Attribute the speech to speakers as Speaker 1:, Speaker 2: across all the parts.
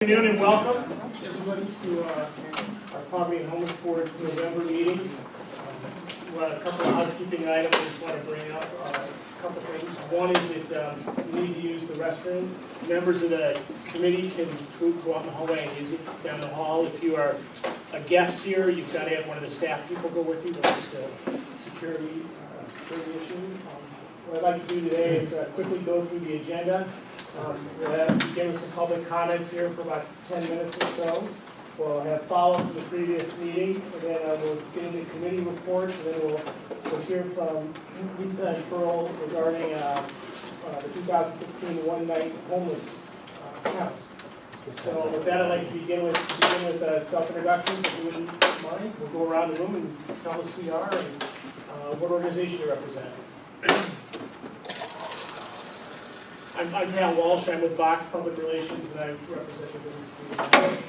Speaker 1: Good afternoon and welcome everybody to our Poverty and Homelessness Board November meeting. We have a couple of housekeeping items I just want to bring up. A couple things. One is that you need to use the restroom. Members of the committee can go out in the hallway and use it down the hall. If you are a guest here, you've got to have one of the staff people go with you. That's a security issue. What I'd like to do today is quickly go through the agenda. We'll begin with some public comments here for about 10 minutes or so. We'll have follow-up from the previous meeting, and then we'll get into committee reports, and then we'll hear from Lisa and Pearl regarding the 2015 one-night homeless count. So with that, I'd like to begin with self-introductions, if you wouldn't mind. We'll go around the room and tell us who you are and what organization you represent. I'm Cal Walsh. I'm with Vox Public Relations, and I represent the business community.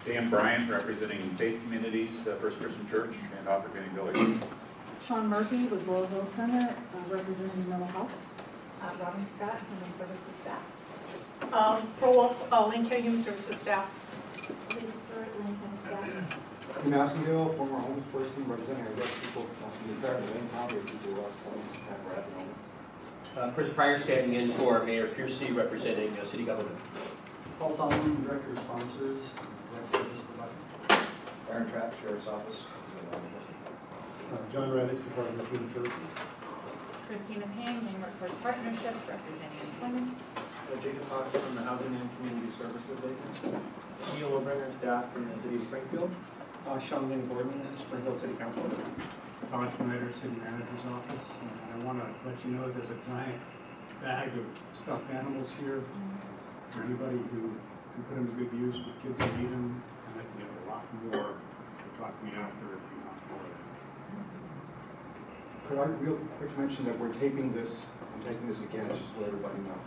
Speaker 2: Dan Bryant, representing Faith Communities, First Christian Church, and Opportunity Village.
Speaker 3: Sean Murphy with Laurel Hill Center, representing mental health.
Speaker 4: Robin Scott, Human Services staff. Pearl Wolf, Lane County Human Services staff.
Speaker 3: Lisa Stewart, Lane County staff.
Speaker 5: Massengill, former homeless person, representing our people from the Lane County, people who are at the moment.
Speaker 6: Chris Pryor standing in for Mayor Piercy, representing city government.
Speaker 5: Paul Solomon, Director of Sponsors, Service Provider. Aaron Trapp, Sheriff's Office.
Speaker 7: John Reddish, Department of Human Services.
Speaker 4: Christina Payne, Maine Workforce Partnership, representing employment.
Speaker 8: Jacob Fox from the Housing and Community Services Agency. Neil Obringer, staff from the City of Springfield.
Speaker 9: Sean Lynn Gordon, Springfield City Council. Todd Schneider, City Manager's Office. And I want to let you know there's a giant bag of stuffed animals here for anybody who can put them to good use with kids who need them. And I can have a lot more, so talk to me after if you want more of that.
Speaker 5: Could I real quick mention that we're taping this, I'm taking this again, just to let everybody know.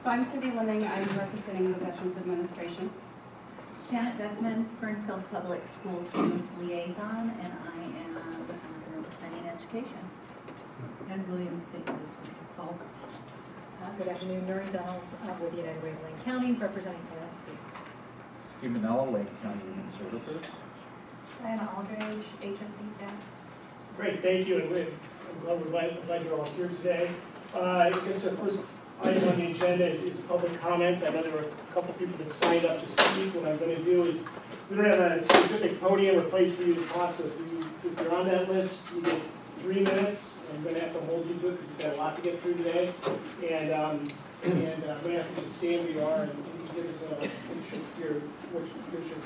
Speaker 3: So I'm Cindy Lemming, I'm representing the Veterans Administration.
Speaker 10: Janet Beckman, Springfield Public Schools Homeless Liaison, and I am representing education.
Speaker 11: And William St. Vincent.
Speaker 4: Good afternoon, Noreen Donnells with United Way of Lane County, representing philanthropy.
Speaker 2: Steve Manella, Lake County Human Services.
Speaker 10: Diana Aldridge, HSD staff.
Speaker 1: Great, thank you, and I'm glad you're all here today. I guess the first item on the agenda is public comment. I know there were a couple people that signed up to speak. What I'm going to do is, we don't have a specific podium or place for you to talk, so if you're on that list, you get 3 minutes. I'm going to have to hold you to it because you've got a lot to get through today. And I'm going to ask you to stand where you are and give us your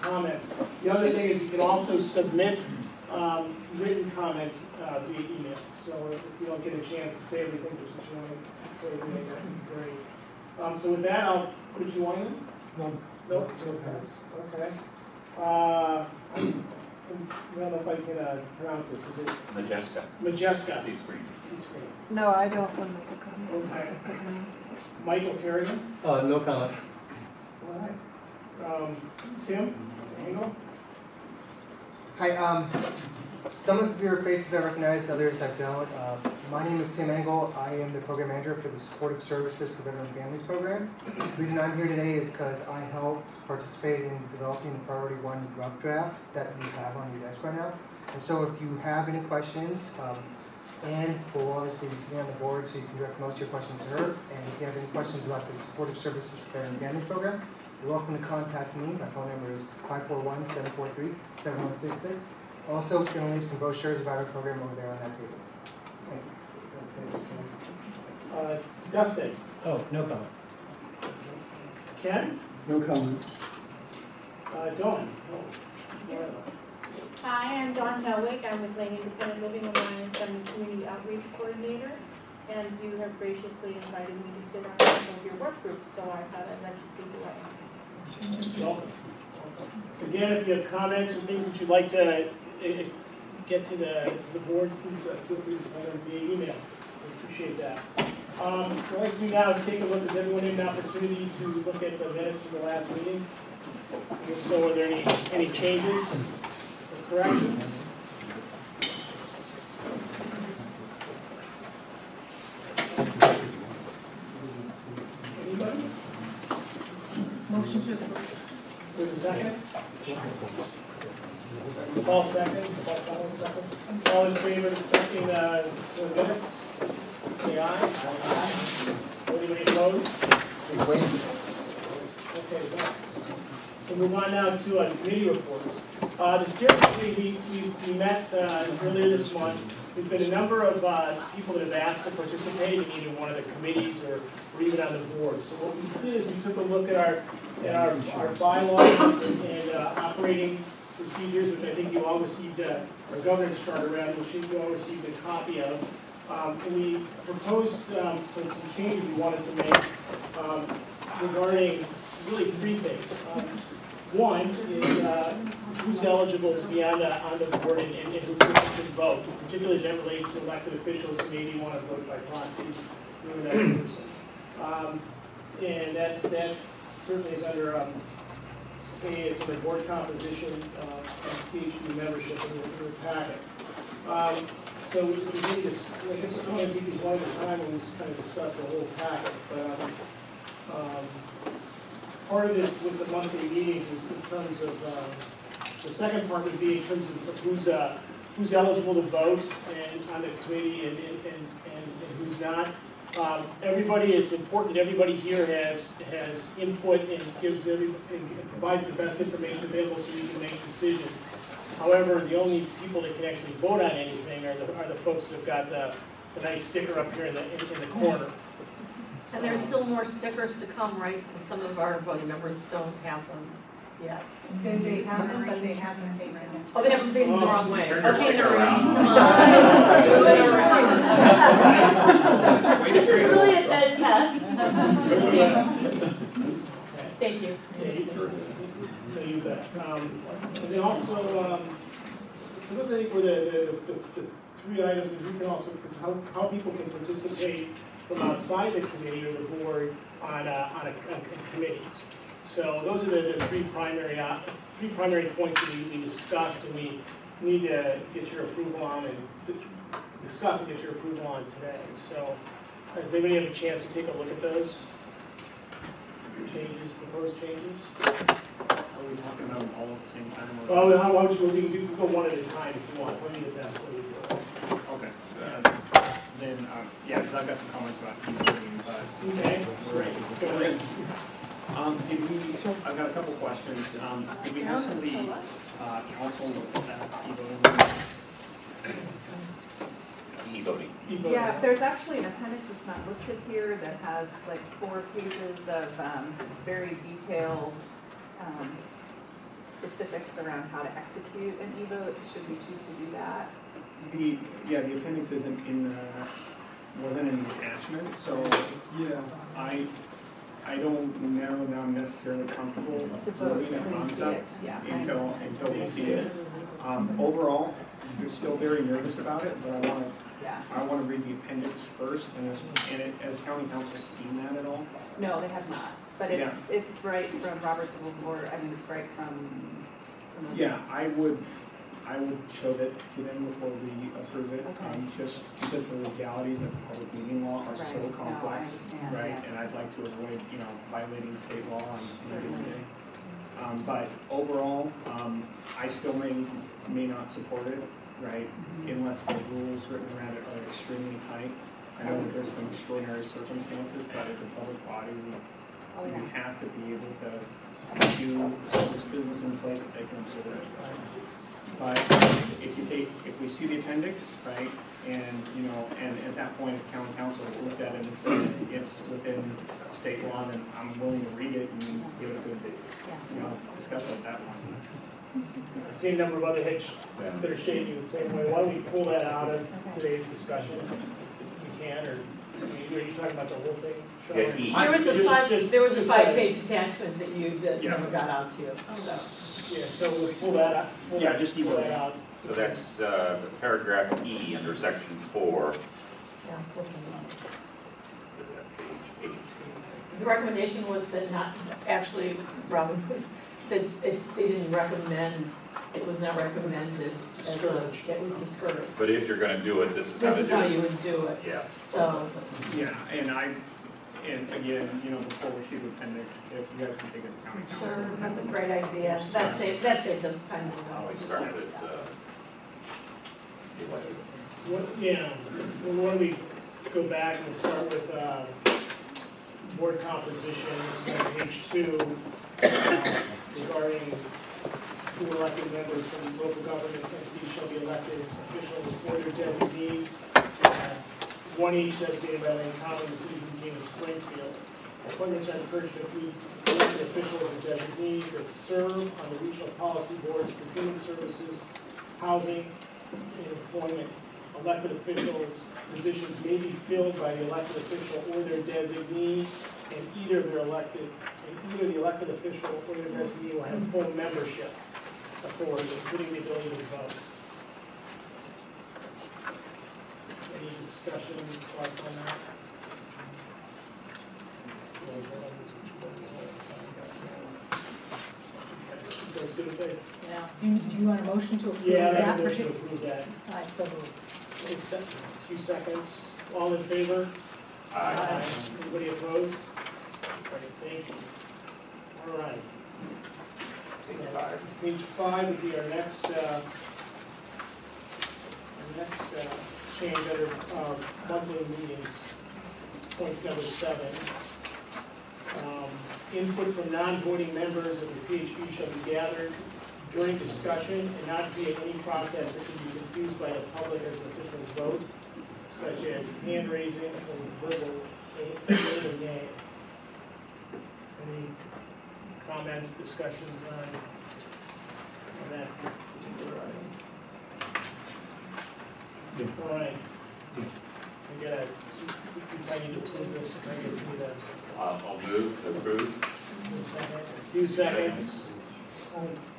Speaker 1: comments. The other thing is you can also submit written comments via email. So if you don't get a chance to say everything, just you want to say everything, that would be great. So with that, I'll put you on in. No pass. Okay. I don't know if I can pronounce this. Is it
Speaker 2: Majeska.
Speaker 1: Majeska?
Speaker 2: C-Screen.
Speaker 1: C-Screen.
Speaker 11: No, I don't want to make a comment.
Speaker 1: Okay. Michael Kerrigan?
Speaker 6: No comment.
Speaker 1: All right. Tim Engel?
Speaker 8: Hi, some of your faces I recognize, others I don't. My name is Tim Engel. I am the program manager for the Supportive Services for Veteran Families program. The reason I'm here today is because I helped participate in developing the Priority 1 rough draft that we have on your desk right now. And so if you have any questions, Anne will obviously be sitting on the board so you can direct most of your questions to her. And if you have any questions about the Supportive Services for Veteran Families program, you're welcome to contact me. My phone number is 541-743-7166. Also, we're going to leave some brochures about our program over there on that table. Thank you.
Speaker 1: Dustin?
Speaker 6: Oh, no comment.
Speaker 1: Ken?
Speaker 7: No comment.
Speaker 1: Dawn?
Speaker 4: Hi, I'm Dawn Helwig. I'm with Lane Independent Living Alliance. I'm the Community Outreach Coordinator, and you have graciously invited me to sit on some of your work groups, so I thought I'd like to see who I am.
Speaker 1: Welcome. Again, if you have comments and things that you'd like to get to the board, please feel free to send them via email. I appreciate that. What I'd like to do now is take a look. Has everyone had an opportunity to look at the minutes from the last meeting? If so, are there any changes or corrections? Anybody?
Speaker 11: Motion to approve.
Speaker 1: With a second? Paul seconds, Paul Simon seconds. All in favor of accepting the minutes? Say aye. Anybody opposed? Okay, thanks. So move on now to committee reports. The steering committee, we met earlier this month. There's been a number of people that have asked to participate in either one of the committees or even on the board. So what we did is we took a look at our bylaws and operating procedures, which I think you all received our governance chart around, which you all received a copy of. And we proposed some changes we wanted to make regarding really three things. One is who's eligible to be on the board and who can vote, particularly as it relates to elected officials who maybe want to vote by proxy through that person. And that certainly is under it's in the board composition and PhD membership in the packet. So we did this, I guess I want to do these one at a time when we kind of discuss the whole packet. But part of this with the monthly meetings is in terms of, the second part would be in terms of who's eligible to vote and on the committee and who's not. Everybody, it's important that everybody here has input and gives and provides the best information available so you can make decisions. However, the only people that can actually vote on anything are the folks that have got the nice sticker up here in the corner.
Speaker 4: And there's still more stickers to come, right? Because some of our voting members don't have them yet.
Speaker 11: They have them, but they have them facing.
Speaker 4: Oh, they have them facing the wrong way.
Speaker 2: Turn your
Speaker 4: Okay,
Speaker 2: sticker
Speaker 4: Noreen,
Speaker 2: around.
Speaker 4: come on. Do it around. This is really a dead test. Thank you.
Speaker 1: Yeah, you bet. And then also, so those I think were the three items, and you can also, how people can participate from outside the committee or the board on committees. So those are the three primary points that we discussed and we need to get your approval on and discuss and get your approval on today. So does anybody have a chance to take a look at those changes, proposed changes?
Speaker 9: Are we talking about them all at the same time?
Speaker 1: Well, how about we can go one at a time if you want. What do you the best way to do it?
Speaker 9: Okay. Then, yeah, because I've got some comments about e-voting, but.
Speaker 1: Okay, great. Go ahead.
Speaker 9: I've got a couple questions. Did we recently, council look at that e-voting?
Speaker 2: E-voting.
Speaker 12: Yeah, there's actually an appendix that's not listed here that has like 4 pages of very detailed specifics around how to execute an e-vote, should we choose to do that.
Speaker 9: The appendix isn't in wasn't an attachment, so
Speaker 5: Yeah.
Speaker 9: I don't know that I'm necessarily comfortable
Speaker 12: To vote
Speaker 9: moving a
Speaker 12: until you see
Speaker 9: concept
Speaker 12: it, yeah.
Speaker 9: until we see it. Overall, I'm still very nervous about it, but
Speaker 12: Yeah.
Speaker 9: I want to read the appendix first, and as county council seen that at all?
Speaker 12: No, they have not, but it's right from Robert's Rules of Order, I mean, it's right from some of the.
Speaker 9: Yeah, I would show that to them before we approve it,
Speaker 12: Okay.
Speaker 9: just because the legalities of public meeting law are so
Speaker 12: Right. No, I
Speaker 9: complex,
Speaker 12: understand,
Speaker 9: right?
Speaker 12: yes.
Speaker 9: And I'd like to avoid, violating state law on every day. But overall, I still may not support it, right? Unless the rules written around it are extremely tight. I know that there's some extraordinary circumstances, but as a public body, we have to be able to do this business in place that they can observe it. But if we see the appendix, right, and at that point, if county council has looked at it and said it's within state law, then I'm willing to read it and give it a good, discuss it at that point.
Speaker 1: I see a number of other heads that are shaking the same way. Why don't we pull that out of today's discussion if we can, or are you talking about the whole thing? Sean?
Speaker 2: Yeah, E.
Speaker 4: There was a
Speaker 1: Just
Speaker 4: 5-page attachment that you
Speaker 9: Yeah.
Speaker 4: never got out to, so.
Speaker 1: Yeah, so we'll pull that out.
Speaker 9: Just
Speaker 1: pull that out.
Speaker 2: So that's paragraph E under section 4.
Speaker 4: Yeah, listen.
Speaker 2: Page 8.
Speaker 4: The recommendation was that not, actually, Robin, was that they didn't recommend, it was not recommended.
Speaker 1: Discouraged.
Speaker 4: It was discouraged.
Speaker 2: But if you're going to do it, this is how to do it.
Speaker 4: This is how you would do it,
Speaker 2: Yeah.
Speaker 4: so.
Speaker 9: Yeah, and And again, before we see the appendix, if you guys can take it to county council.
Speaker 11: Sure, that's a great idea. That saves us time.
Speaker 2: Always started at,
Speaker 1: Yeah, well, why don't we go back and start with board composition, on page 2, regarding who elected members from local government entities shall be elected officials or their designees. One each designated by Lane County, the cities of Eugene and Springfield. Appointments are encouraged to include elected officials and designees that serve on the regional policy boards for human services, housing, and employment. Elected officials, positions may be filled by the elected official or their designee, and either the elected official or their designee will have full membership authority, including the ability to vote. Any discussion, thoughts on that? That's good, okay.
Speaker 11: Do you want a motion to approve
Speaker 1: Yeah, I
Speaker 11: that?
Speaker 1: have a motion to approve that.
Speaker 11: I so moved.
Speaker 1: A few seconds. All in favor?
Speaker 2: Aye.
Speaker 1: Anybody opposed? All right, thank you. All right. Page 5 would be our next change under monthly meetings. Point number 7. Input from non-voting members of the PHB shall be gathered during discussion and not via any process that can be confused by the public as an official vote, such as hand raising or verbal yea or nay. Any comments, discussions on that particular item? All right. We gotta, I need to approve this, if I can see that.
Speaker 2: I'll move to approve.
Speaker 1: A few seconds.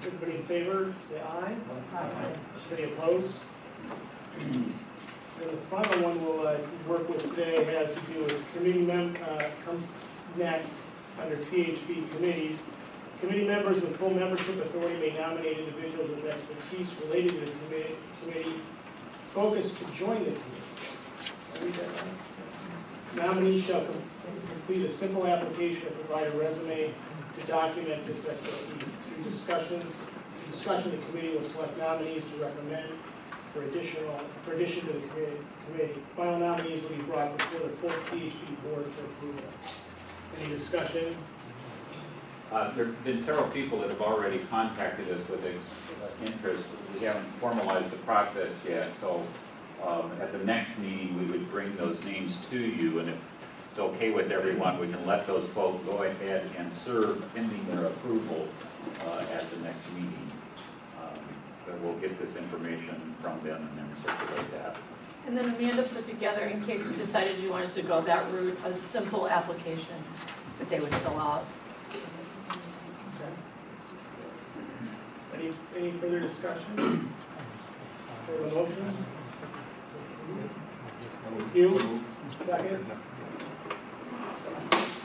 Speaker 1: Everybody in favor, say aye. Anybody opposed? And the final one we'll work with today has to do with committee comes next under PHB committees. Committee members with full membership authority may nominate individuals with expertise related to the committee focused to join the committee. Did I read that right? Nominees shall complete a simple application and provide a resume to document this expertise. Through discussion, the committee will select nominees to recommend for addition to the committee. Final nominees will be brought before the full PHB board for approval. Any discussion?
Speaker 2: There have been several people that have already contacted us with interest. We haven't formalized the process yet, so at the next meeting, we would bring those names to you, and if it's okay with everyone, we can let those folks go ahead and serve pending their approval at the next meeting. But we'll get this information from them and then circulate that.
Speaker 11: And then Amanda put together, in case you decided you wanted to go that route, a simple application that they would fill out.
Speaker 1: Any further discussion? For the motion? Hugh, second?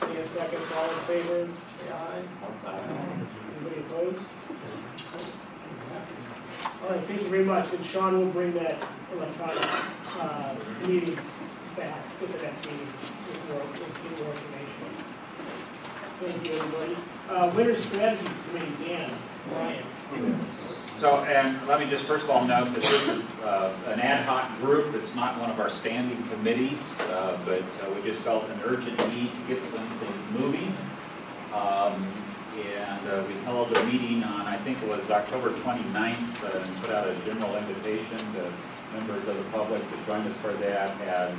Speaker 1: Dan seconds, all in favor, say aye. Anybody opposed? All right, thank you very much, and Sean will bring that electronic meetings back to the next meeting with more information. Thank you, everybody. Winter Strategies Committee, Dan, Brian.
Speaker 2: So, and let me just first of all note that this is an ad hoc group. It's not one of our standing committees, but we just felt an urgent need to get some things moving. And we held a meeting on, I think it was October 29th, and put out a general invitation to members of the public to join us for that. Had,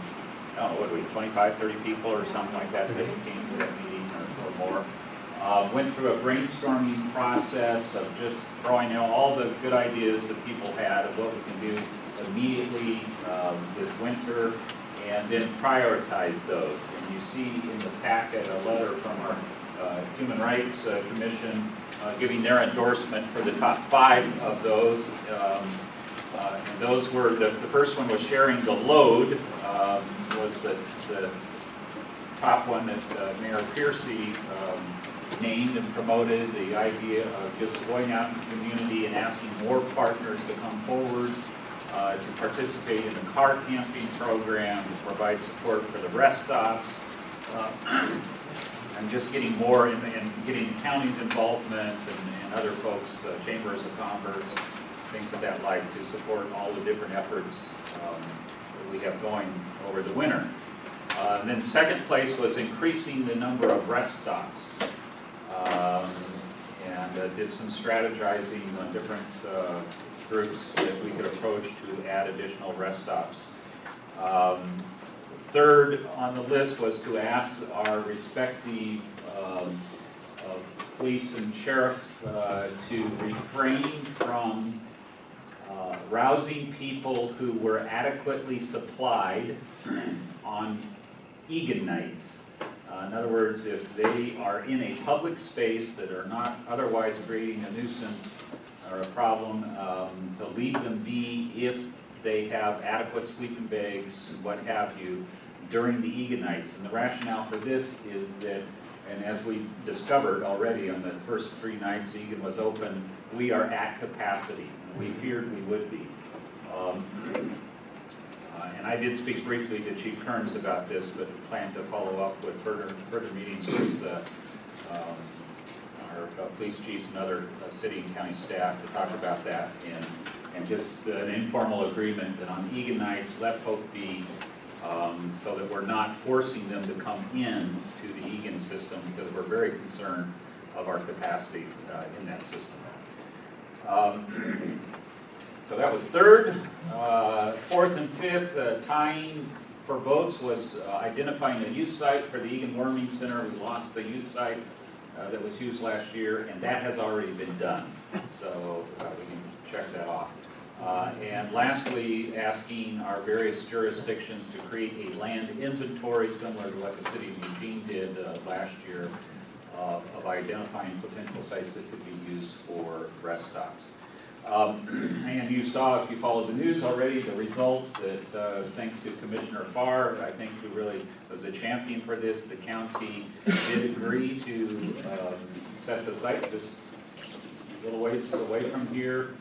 Speaker 2: I don't know, what were we, 25, 30 people or something like that that came to that meeting or more. Went through a brainstorming process of just throwing out all the good ideas that people had of what we can do immediately this winter, and then prioritize those. And you see in the packet a letter from our Human Rights Commission giving their endorsement for the top 5 of those. And those were, the first one was sharing the load, was the top one that Mayor Piercy named and promoted, the idea of just going out in the community and asking more partners to come forward to participate in the car camping program, to provide support for the rest stops, I'm just getting more and getting county's involvement and other folks, chambers of commerce, things of that like, to support all the different efforts that we have going over the winter. And then second place was increasing the number of rest stops. And did some strategizing on different groups that we could approach to add additional rest stops. Third on the list was to ask our respective police and sheriff to refrain from rousing people who were adequately supplied on Egan nights. In other words, if they are in a public space that are not otherwise creating a nuisance or a problem, to leave them be if they have adequate sleeping bags and what have you during the Egan nights. And the rationale for this is that, and as we discovered already on the first 3 nights Egan was open, we are at capacity. We feared we would be. And I did speak briefly to Chief Kearns about this, but plan to follow up with further meetings with our police chiefs and other city and county staff to talk about that, and just an informal agreement that on Egan nights, let folk be, so that we're not forcing them to come in to the Egan system, because we're very concerned of our capacity in that system. So that was third. Fourth and fifth, tying for votes was identifying a youth site for the Egan Warming Center. We lost the youth site that was used last year, and that has already been done. So we can check that off. And lastly, asking our various jurisdictions to create a land inventory similar to what the city of Eugene did last year of identifying potential sites that could be used for rest stops. And you saw, if you followed the news already, the results that thanks to Commissioner Farr, I think who really was a champion for this, the county did agree to set the site just a little ways away from here,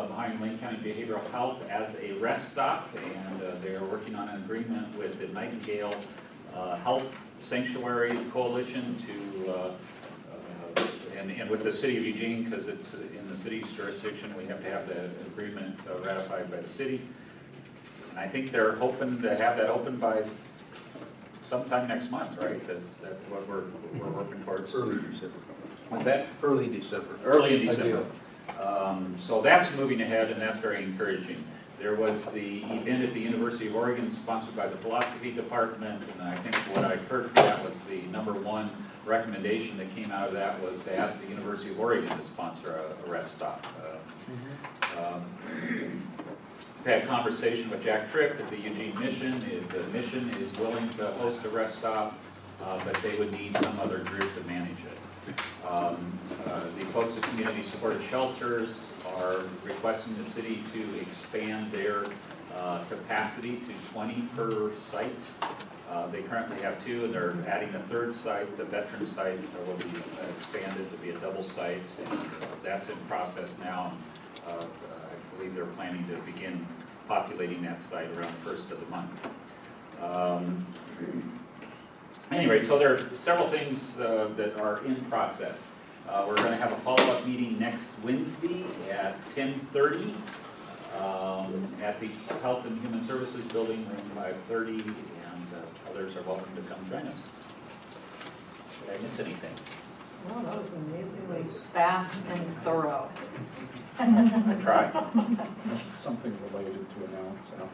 Speaker 2: behind Lane County Behavioral Health, as a rest stop, and they are working on an agreement with the Nightingale Health Sanctuary Coalition to and with the city of Eugene, because it's in the city's jurisdiction, we have to have the agreement ratified by the city. And I think they're hoping to have that open by sometime next month, right? That's what we're working towards.
Speaker 5: Early December.
Speaker 2: What's that?
Speaker 5: Early December.
Speaker 2: Early in December. So that's moving ahead, and that's very encouraging. There was the event at the University of Oregon sponsored by the philosophy department, and I think what I heard from that was the #1 recommendation that came out of that was to ask the University of Oregon to sponsor a rest stop. I've had a conversation with Jack Tripp at the Eugene Mission. The mission is willing to host a rest stop, but they would need some other group to manage it. The folks at Community Supported Shelters are requesting the city to expand their capacity to 20 per site. They currently have 2, and they're adding a 3rd site. The veteran site will be expanded to be a double site, and that's in process now. I believe they're planning to begin populating that site around the 1st of the month. Anyway, so there are several things that are in process. We're going to have a follow-up meeting next Wednesday at 10:30 at the Health and Human Services Building, room 530, and others are welcome to come join us. Did I miss anything?
Speaker 11: Wow, that was amazingly fast and thorough.
Speaker 2: I tried.
Speaker 7: Something related to announce after.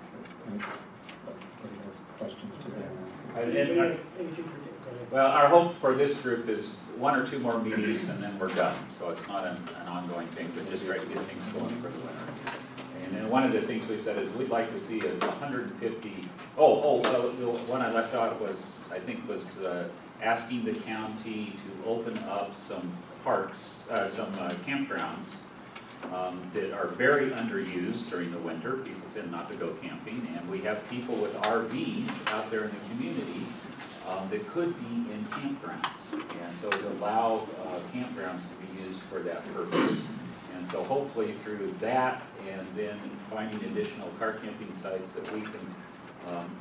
Speaker 7: Anybody has questions for them?
Speaker 2: Well, our hope for this group is 1 or 2 more meetings and then we're done. So it's not an ongoing thing, but just try to get things going for the winter. And then one of the things we said is we'd like to see 150. The one I left out was, I think, was asking the county to open up some parks, some campgrounds that are very underused during the winter. People tend not to go camping, and we have people with RVs out there in the community that could be in campgrounds, and so to allow campgrounds to be used for that purpose. And so hopefully through that, and then finding additional car camping sites, that we can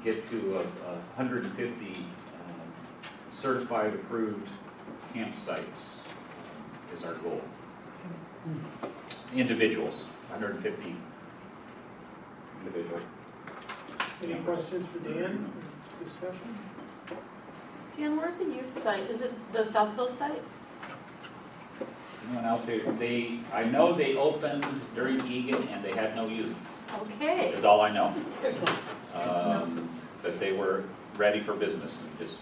Speaker 2: get to 150 certified approved campsites is our goal. Individuals, 150 individuals.
Speaker 1: Any questions for Dan? Discussion?
Speaker 11: Dan, where's the youth site? Is it the Southville site?
Speaker 2: Anyone else here? I know they opened during Egan and they had no youth,
Speaker 11: Okay.
Speaker 2: is all I know. That they were ready for business, and just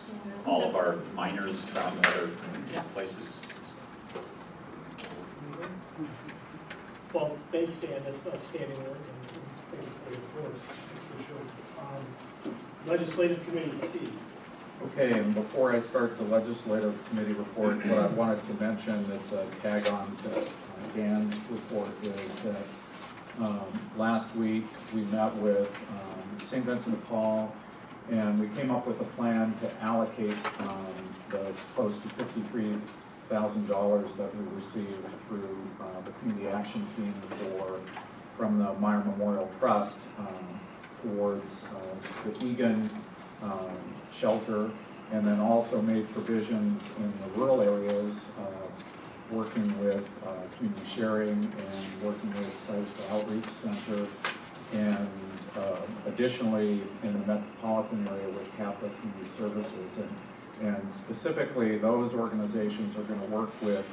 Speaker 2: all of our minors found other places.
Speaker 1: Well, thanks, Dan, that's outstanding work, and thank you for your report, that's for sure. Legislative Committee, Steve.
Speaker 7: Okay, and before I start the legislative committee report, what I wanted to mention that's a tag on to Dan's report is that last week we met with St. Vincent de Paul, and we came up with a plan to allocate the close to $53,000 that we received through the Community Action Team from the Meyer Memorial Trust towards the Egan shelter, and then also made provisions in the rural areas, working with community sharing and working with Sites for Outreach Center, and additionally in the metropolitan area with Catholic Community Services. And specifically, those organizations are going to work with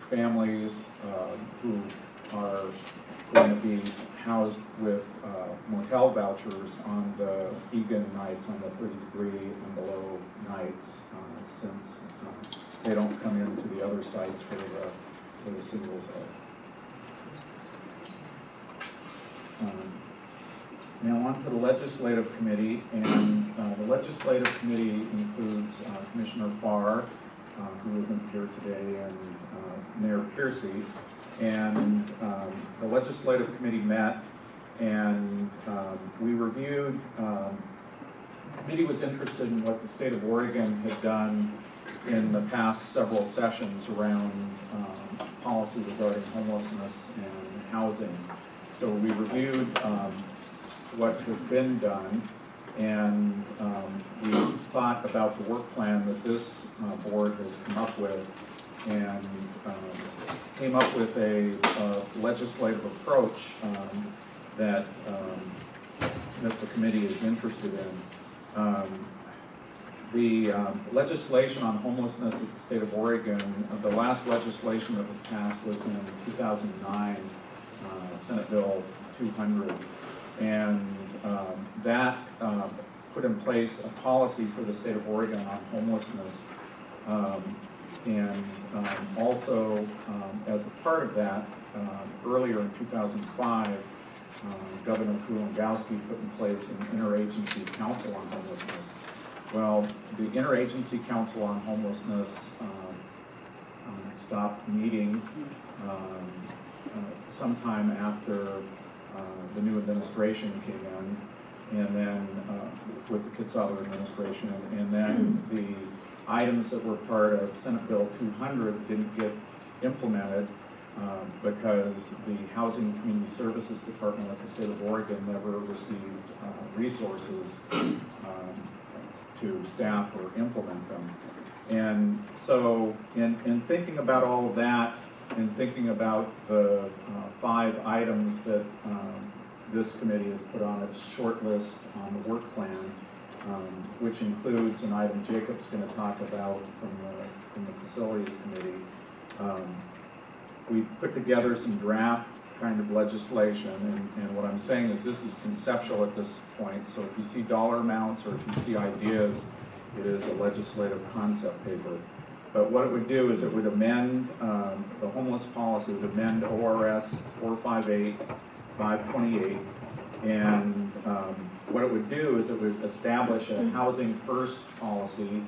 Speaker 7: families who are going to be housed with motel vouchers on the Egan nights, on the 30-degree and below nights, since they don't come into the other sites where the singles are. Now on to the Legislative Committee, and the Legislative Committee includes Commissioner Farr, who isn't here today, and Mayor Piercy. And the Legislative Committee met, and we reviewed, the committee was interested in what the state of Oregon had done in the past several sessions around policy regarding homelessness and housing. So we reviewed what has been done, and we thought about the work plan that this board has come up with, and came up with a legislative approach that the committee is interested in. The legislation on homelessness in the state of Oregon, the last legislation that was passed was in 2009, Senate Bill 200. And that put in place a policy for the state of Oregon on homelessness. And also, as a part of that, earlier in 2005, Governor Kulongoski put in place an interagency council on homelessness. Well, the Interagency Council on Homelessness stopped meeting sometime after the new administration came in, and then with the Kitzhaber administration, and then the items that were part of Senate Bill 200 didn't get implemented because the Housing and Community Services Department of the state of Oregon never received resources to staff or implement them. And so in thinking about all of that, and thinking about the 5 items that this committee has put on its short list on the work plan, which includes an item Jacob's going to talk about from the Facilities Committee. We've put together some draft kind of legislation, and what I'm saying is this is conceptual at this point, so if you see dollar amounts or if you see ideas, it is a legislative concept paper. But what it would do is it would amend the homeless policy, it would amend ORS 458-528, and what it would do is it would establish a housing first policy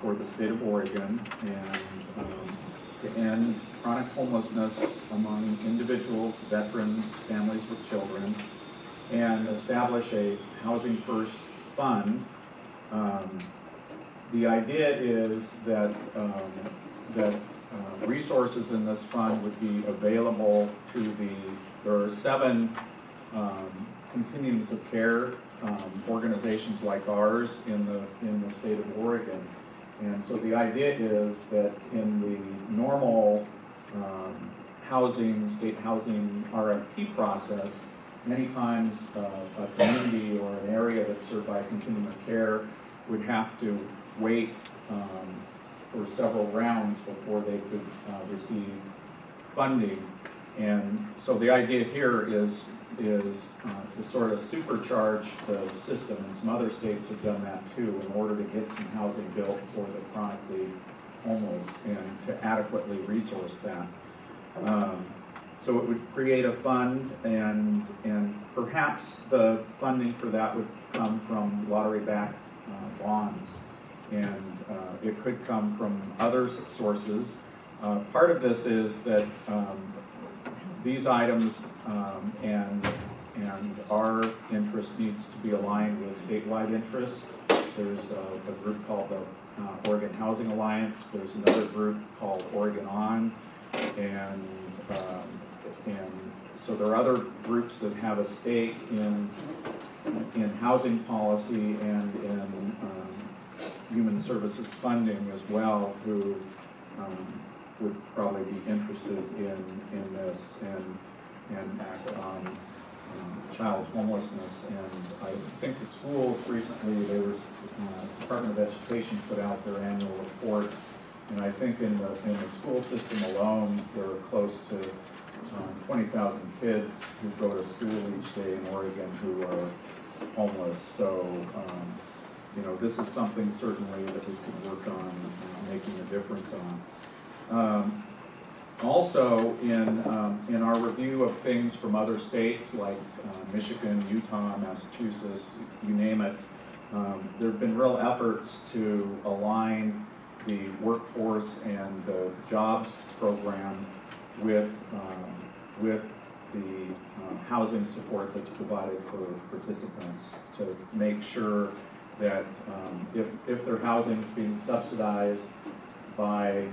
Speaker 7: for the state of Oregon, and to end chronic homelessness among individuals, veterans, families with children, and establish a housing first fund. The idea is that resources in this fund would be available to there are 7 continuums of care organizations like ours in the state of Oregon. And so the idea is that in the normal state housing RFP process, many times a community or an area that's served by a continuum of care would have to wait for several rounds before they could receive funding. And so the idea here is to sort of supercharge the system, and some other states have done that too, in order to get some housing built for the chronically homeless and to adequately resource that. So it would create a fund, and perhaps the funding for that would come from lottery-backed bonds, and it could come from other sources. Part of this is that these items and our interest needs to be aligned with statewide interests. There's a group called the Oregon Housing Alliance. There's another group called Oregon On, and so there are other groups that have a stake in housing policy and in human services funding as well, who would probably be interested in this and act on child homelessness. And I think the schools recently, Department of Education put out their annual report, and I think in the school system alone, there are close to 20,000 kids who go to school each day in Oregon who are homeless. So, this is something certainly that we could work on making a difference on. Also, in our review of things from other states like Michigan, Utah, Massachusetts, you name it, there have been real efforts to align the workforce and the jobs program with the housing support that's provided for participants, to make sure that if their housing is being subsidized by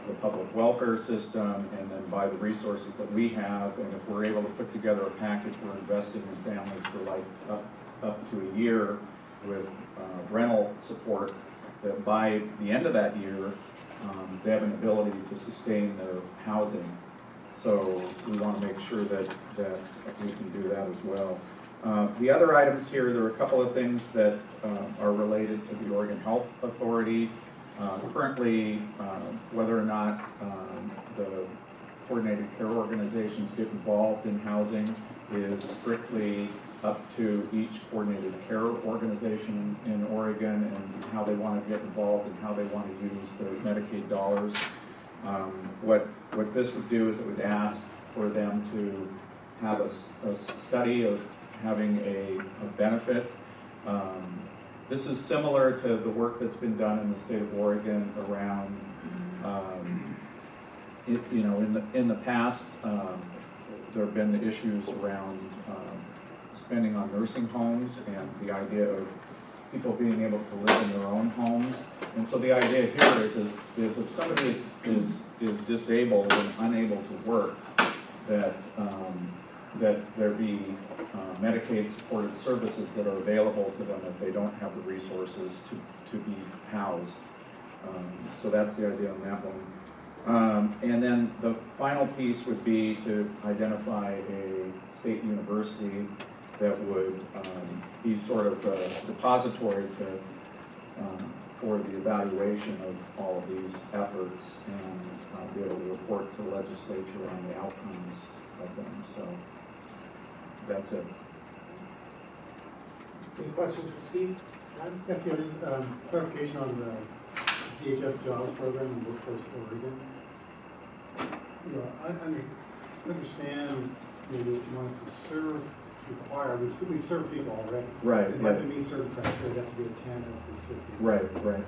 Speaker 7: the public welfare system and then by the resources that we have, and if we're able to put together a package, we're investing in families for like up to a year with rental support, that by the end of that year, they have an ability to sustain their housing. So we want to make sure that we can do that as well. The other items here, there are a couple of things that are related to the Oregon Health Authority. Currently, whether or not the coordinated care organizations get involved in housing is strictly up to each coordinated care organization in Oregon, and how they want to get involved and how they want to use their Medicaid dollars. What this would do is it would ask for them to have a study of having a benefit. This is similar to the work that's been done in the state of Oregon around, in the past, there have been issues around spending on nursing homes and the idea of people being able to live in their own homes. And so the idea here is if somebody is disabled and unable to work, that there be Medicaid supported services that are available to them if they don't have the resources to be housed. So that's the idea on that one. And then the final piece would be to identify a state university that would be sort of a depository for the evaluation of all of these efforts, and be able to report to the legislature on the outcomes of them. So that's it.
Speaker 1: Any questions for Steve? John?
Speaker 13: Yes, just clarification on the DHS jobs program in Workforce Oregon. I understand it wants to require, we serve people already.
Speaker 7: Right.
Speaker 13: It has to meet certain criteria, it has to be a candidate recipient.
Speaker 7: Right.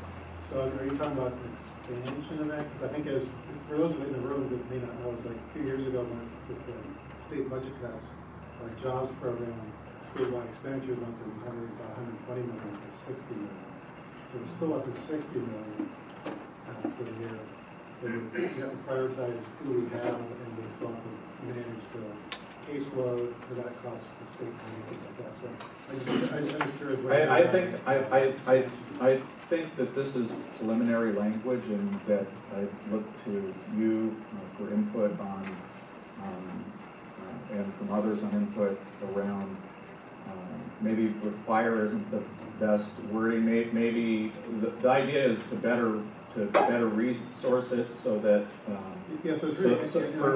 Speaker 13: So are you talking about an expansion of that? Because I think for those in the room that may not know, it's like a few years ago when with the state budget cuts, our jobs program, statewide expenditures went from 120 million to 60 million. So we're still up to 60 million for the year. So we have to prioritize who we have, and we still have to manage the caseload for that cost to the state and things like that, so I'm just curious.
Speaker 7: I think that this is preliminary language and that I look to you for input on, and from others on input around, maybe require isn't the best wording, maybe the idea is to better resource it so that,
Speaker 13: Yeah, so it's really.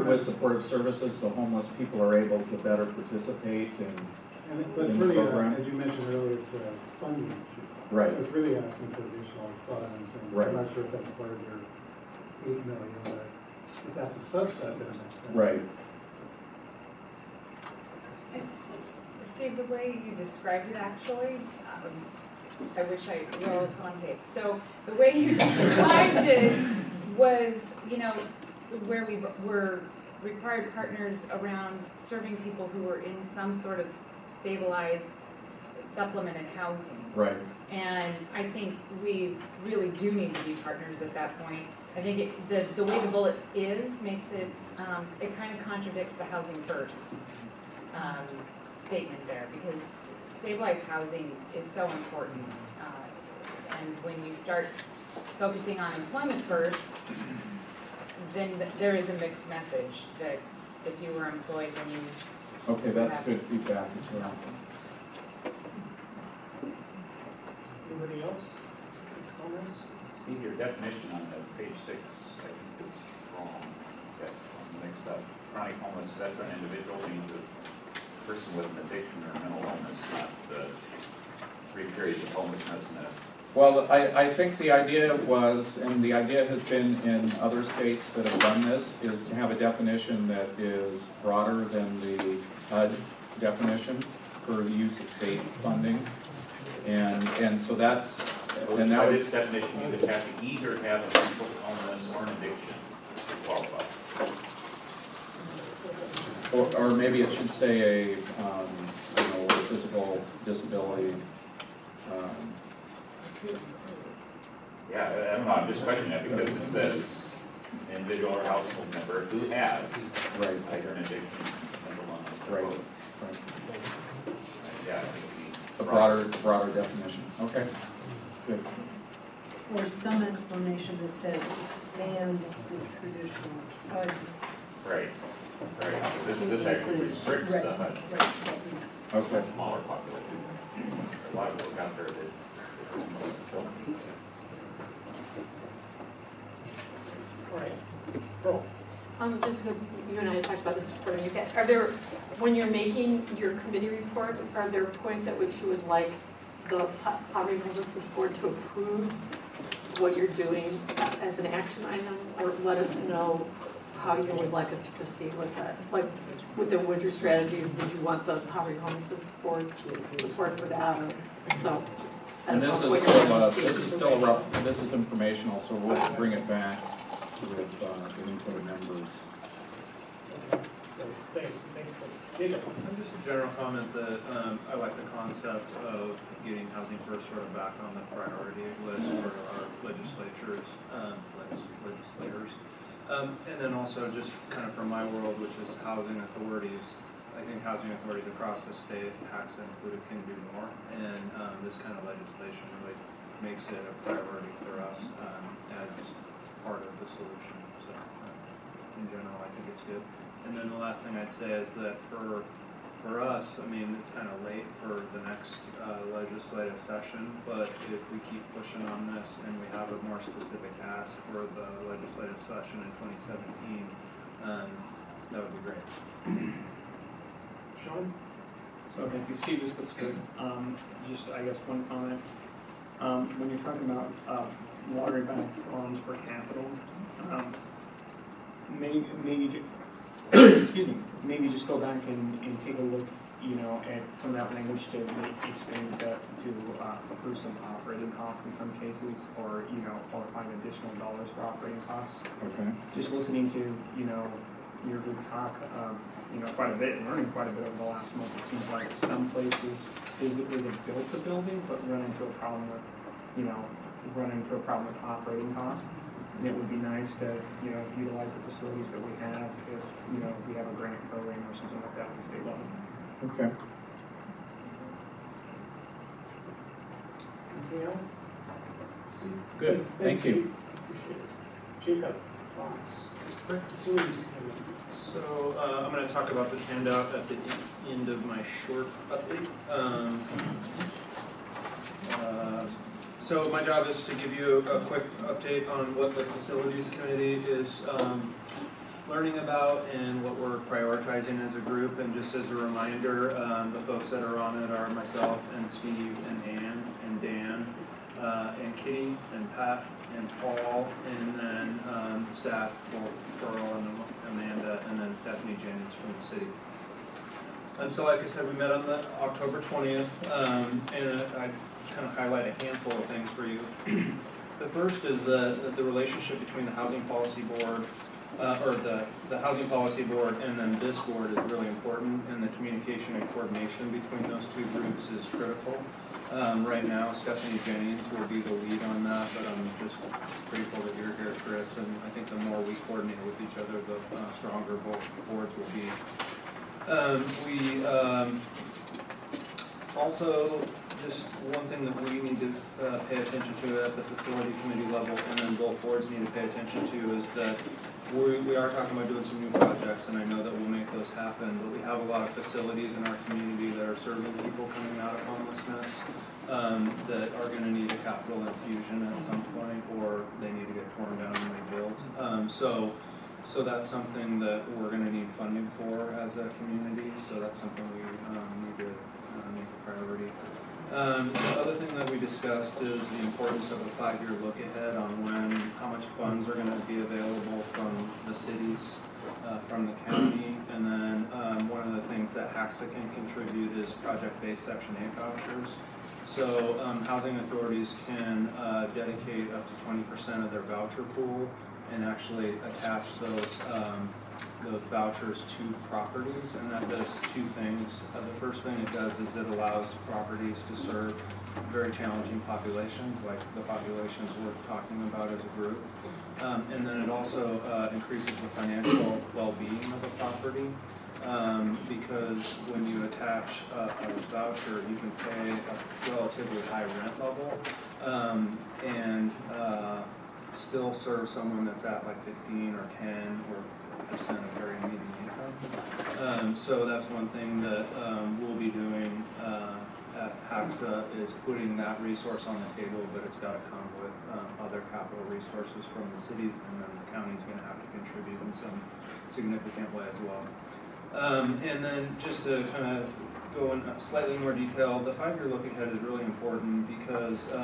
Speaker 7: with supportive services, so homeless people are able to better participate
Speaker 13: And it's
Speaker 7: in the
Speaker 13: really,
Speaker 7: program.
Speaker 13: as you mentioned earlier, it's a funding issue.
Speaker 7: Right.
Speaker 13: So it's really asking for additional funds, and
Speaker 7: Right.
Speaker 13: I'm not sure if that's part of your 8 million, but if that's a subset, then it makes sense.
Speaker 7: Right.
Speaker 12: Steve, the way you described it actually, I wish well, it's on tape. So the way you described it was, where we were required partners around serving people who were in some sort of stabilized, supplemented housing.
Speaker 7: Right.
Speaker 12: And I think we really do need to be partners at that point. I think the way the bullet makes it, it kind of contradicts the housing first statement there, because stabilized housing is so important. And when you start focusing on employment first, then there is a mixed message that if you were employed, then you...
Speaker 7: Okay, that's good feedback as well.
Speaker 1: Anybody else? Comments?
Speaker 2: See, your definition on page 6, I think is wrong. That's mixed up. Chronic homeless veteran individual means a person with an addiction or mental illness, not the 3 periods of homelessness and a.
Speaker 7: Well, I think the idea was, and the idea has been in other states that have done this, is to have a definition that is broader than the HUD definition for the use of state funding. And so that's, and
Speaker 2: By
Speaker 7: that
Speaker 2: this definition, you would have to either have a mental illness or an addiction to qualify.
Speaker 7: or maybe it should say a physical disability.
Speaker 2: Yeah, I don't know, I'm just questioning that because it says individual or household member who has
Speaker 7: Right.
Speaker 2: either an addiction, mental illness, or
Speaker 7: Right.
Speaker 2: both.
Speaker 7: Right.
Speaker 2: Yeah, I think
Speaker 7: A broader definition. Okay. Good.
Speaker 14: Or some explanation that says expands the traditional HUD.
Speaker 2: Right, right. This actually restricts the HUD.
Speaker 7: Okay.
Speaker 2: Smaller population. There's a lot of work out there that don't.
Speaker 1: All right. Pearl?
Speaker 11: Just because you and I talked about this before, are there, when you're making your committee reports, are there points at which you would like the Poverty and Homelessness Board to approve what you're doing as an action item, or let us know how you would like us to proceed with that? Like with the Woodruff strategies, did you want the Poverty and Homelessness Board support for that? Or so.
Speaker 7: And this is informational, so we'll bring it back with input of members.
Speaker 1: Thanks, Jacob.
Speaker 15: Just a general comment that I like the concept of getting housing first sort of back on the priority list for our legislators. And then also just kind of from my world, which is housing authorities, I think housing authorities across the state, HACSA included, can do more. And this kind of legislation really makes it a priority for us as part of the solution. So in general, I think it's good. And then the last thing I'd say is that for us, I mean, it's kind of late for the next legislative session, but if we keep pushing on this and we have a more specific ask for the legislative session in 2017, that would be great.
Speaker 1: Sean?
Speaker 9: So thank you, Steve, this looks good. Just, I guess, one comment. When you're talking about water back farms for capital, maybe excuse me, maybe just go back and take a look, at some of that language to extend that to approve some operating costs in some cases, or find additional dollars for operating costs.
Speaker 7: Okay.
Speaker 9: Just listening to your group talk, quite a bit and learning quite a bit over the last month. It seems like some places physically they built the building, but run into a problem with operating costs.
Speaker 16: And it would be nice to, utilize the facilities that we have if, we have a grant program or something like that at the state level.
Speaker 7: Okay.
Speaker 1: Anything else?
Speaker 7: Good, thank you.
Speaker 1: Appreciate it. Jacob, thoughts? Facilities committee.
Speaker 15: So I'm going to talk about this handout at the end of my short update. So my job is to give you a quick update on what the facilities committee is learning about and what we're prioritizing as a group. And just as a reminder, the folks that are on it are myself and Steve and Ann and Dan and Kitty and Pat and Paul, and then staff, Pearl and Amanda, and then Stephanie Jennings from the city. And so like I said, we met on the October 20th, and I kind of highlight a handful of things for you. The first is the relationship between the Housing Policy Board, or the Housing Policy Board and then this board is really important, and the communication and coordination between those two groups is critical. Right now, Stephanie Jennings will be the lead on that, but I'm just grateful that you're here, Chris, and I think the more we coordinate with each other, the stronger both boards will be. Also, just one thing that we need to pay attention to at the facility committee level, and then both boards need to pay attention to, is that we are talking about doing some new projects, and I know that we'll make those happen, but we have a lot of facilities in our community that are serving people coming out of homelessness that are going to need a capital infusion at some point, or they need to get torn down and rebuilt. So that's something that we're going to need funding for as a community, so that's something we need to make a priority. The other thing that we discussed is the importance of a 5-year look ahead on how much funds are going to be available from the cities, from the county, and then one of the things that HACSA can contribute is project-based Section 8 vouchers. So housing authorities can dedicate up to 20% of their voucher pool and actually attach those vouchers to properties, and that does two things. The first thing it does is it allows properties to serve very challenging populations, like the populations we're talking about as a group. And then it also increases the financial well-being of a property, because when you attach a voucher, you can pay a relatively high rent level and still serve someone that's at like 15 or 10 or percent of very median income. So that's one thing that we'll be doing at HACSA, is putting that resource on the table, but it's got to come with other capital resources from the cities, and then the county's going to have to contribute in some significant way as well. And then just to kind of go in slightly more detail, the 5-year look ahead is really important because,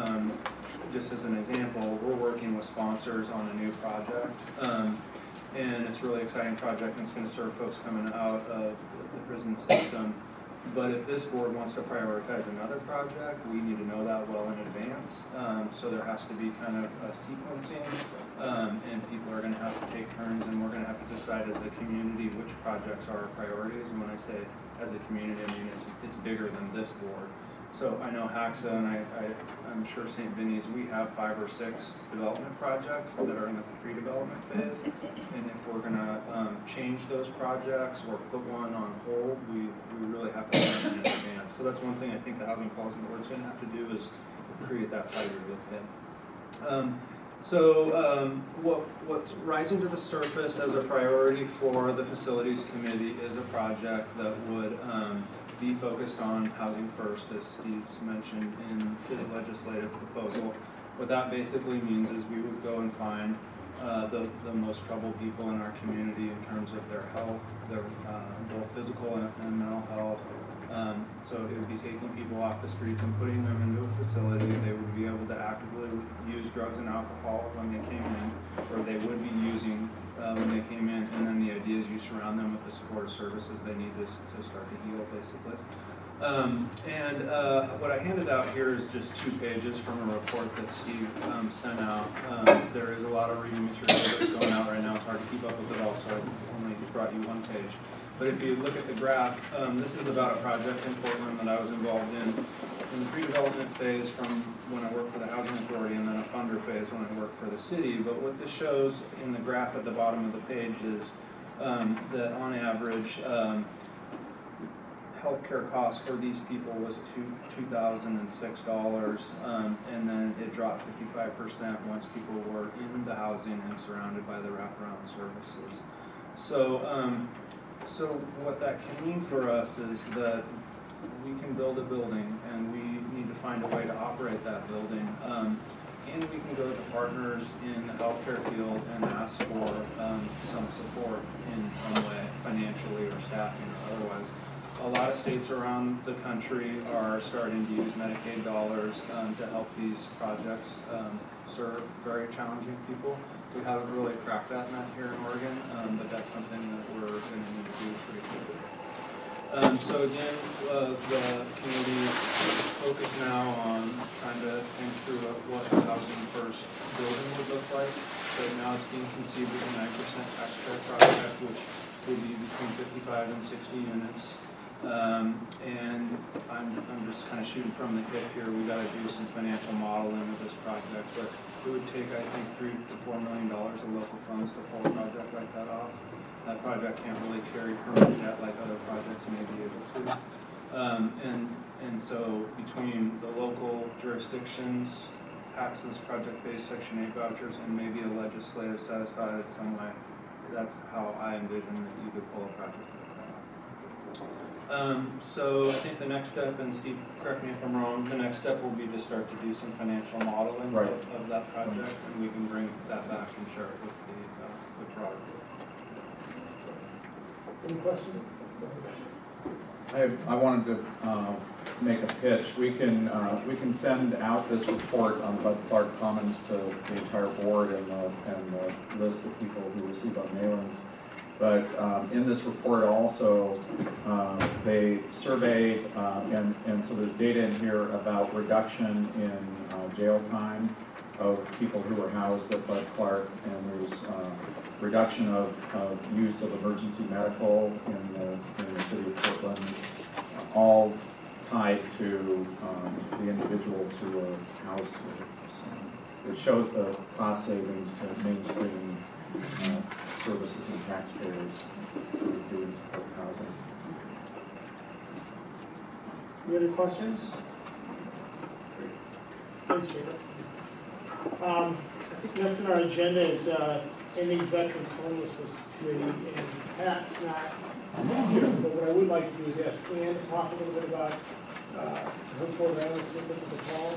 Speaker 15: just as an example, we're working with sponsors on a new project. And it's a really exciting project, and it's going to serve folks coming out of the prison system. But if this board wants to prioritize another project, we need to know that well in advance. So there has to be kind of a sequencing, and people are going to have to take turns, and we're going to have to decide as a community which projects are our priorities. And when I say as a community, I mean it's bigger than this board. So I know HACSA, and I'm sure St. Vinny's, we have 5 or 6 development projects that are in the pre-development phase. And if we're going to change those projects or put one on hold, we really have to plan in advance. So that's one thing I think the Housing Policy Board is going to have to do, is create that 5-year look ahead. What's rising to the surface as a priority for the Facilities Committee is a project that would be focused on housing first, as Steve's mentioned in his legislative proposal. What that basically means is we would go and find the most troubled people in our community in terms of their health, their both physical and mental health. So it would be taking people off the streets and putting them into a facility. They would be able to actively use drugs and alcohol when they came in, or they would be using when they came in, and then the idea is you surround them with the supportive services they need to start to heal, basically. What I handed out here is just 2 pages from a report that Steve sent out. There is a lot of reading material that's going out right now. It's hard to keep up with it all, so I only brought you 1 page. But if you look at the graph, this is about a project in Portland that I was involved in in the pre-development phase from when I worked for the Housing Authority, and then a funder phase when I worked for the city. But what this shows in the graph at the bottom of the page is that on average, healthcare costs for these people was $2,006, and then it dropped 55% once people were in the housing and surrounded by the wraparound services. So, so what that can mean for us is that we can build a building, and we need to find a way to operate that building. And we can go to partners in the healthcare field and ask for some support in some way, financially or staffing or otherwise. A lot of states around the country are starting to use Medicaid dollars to help these projects serve very challenging people. We haven't really cracked that nut here in Oregon, but that's something that we're going to need to do pretty quickly. So again, the community is focused now on trying to think through what the Housing First building would look like. Right now it's being conceived as a 9% taxpayer project, which would be between 55 and 60 units. And I'm just kind of shooting from the hip here. We got to do some financial modeling of this project, but it would take, I think, $3 to $4 million of local funds to pull a project like that off. That project can't really carry permanent debt like other projects may be able to. And so between the local jurisdictions, taxes, project-based Section 8 vouchers, and maybe a legislative set-aside in some way, that's how I envision that you could pull a project like that. So I think the next step, and Steve, correct me if I'm wrong, the next step will be to start to do some financial modeling of that project, and we can bring that back and share it with the broader group.
Speaker 1: Any questions?
Speaker 7: I wanted to make a pitch. We can send out this report on Bud Clark Commons to the entire board and the list of people who receive our mailings. But in this report also, they surveyed, and so there's data in here about reduction in jail time of people who were housed at Bud Clark, and there's reduction of use of emergency medical in the city of Portland, all tied to the individuals who are housed here. So it shows the cost savings to mainstream services and taxpayers who do support housing.
Speaker 1: Any other questions? Thanks, Jacob. I think next on our agenda is ending Veterans Homelessness Committee, and Pat's not here, but what I would like to do is ask Ann to talk a little bit about her program and see if it's a call.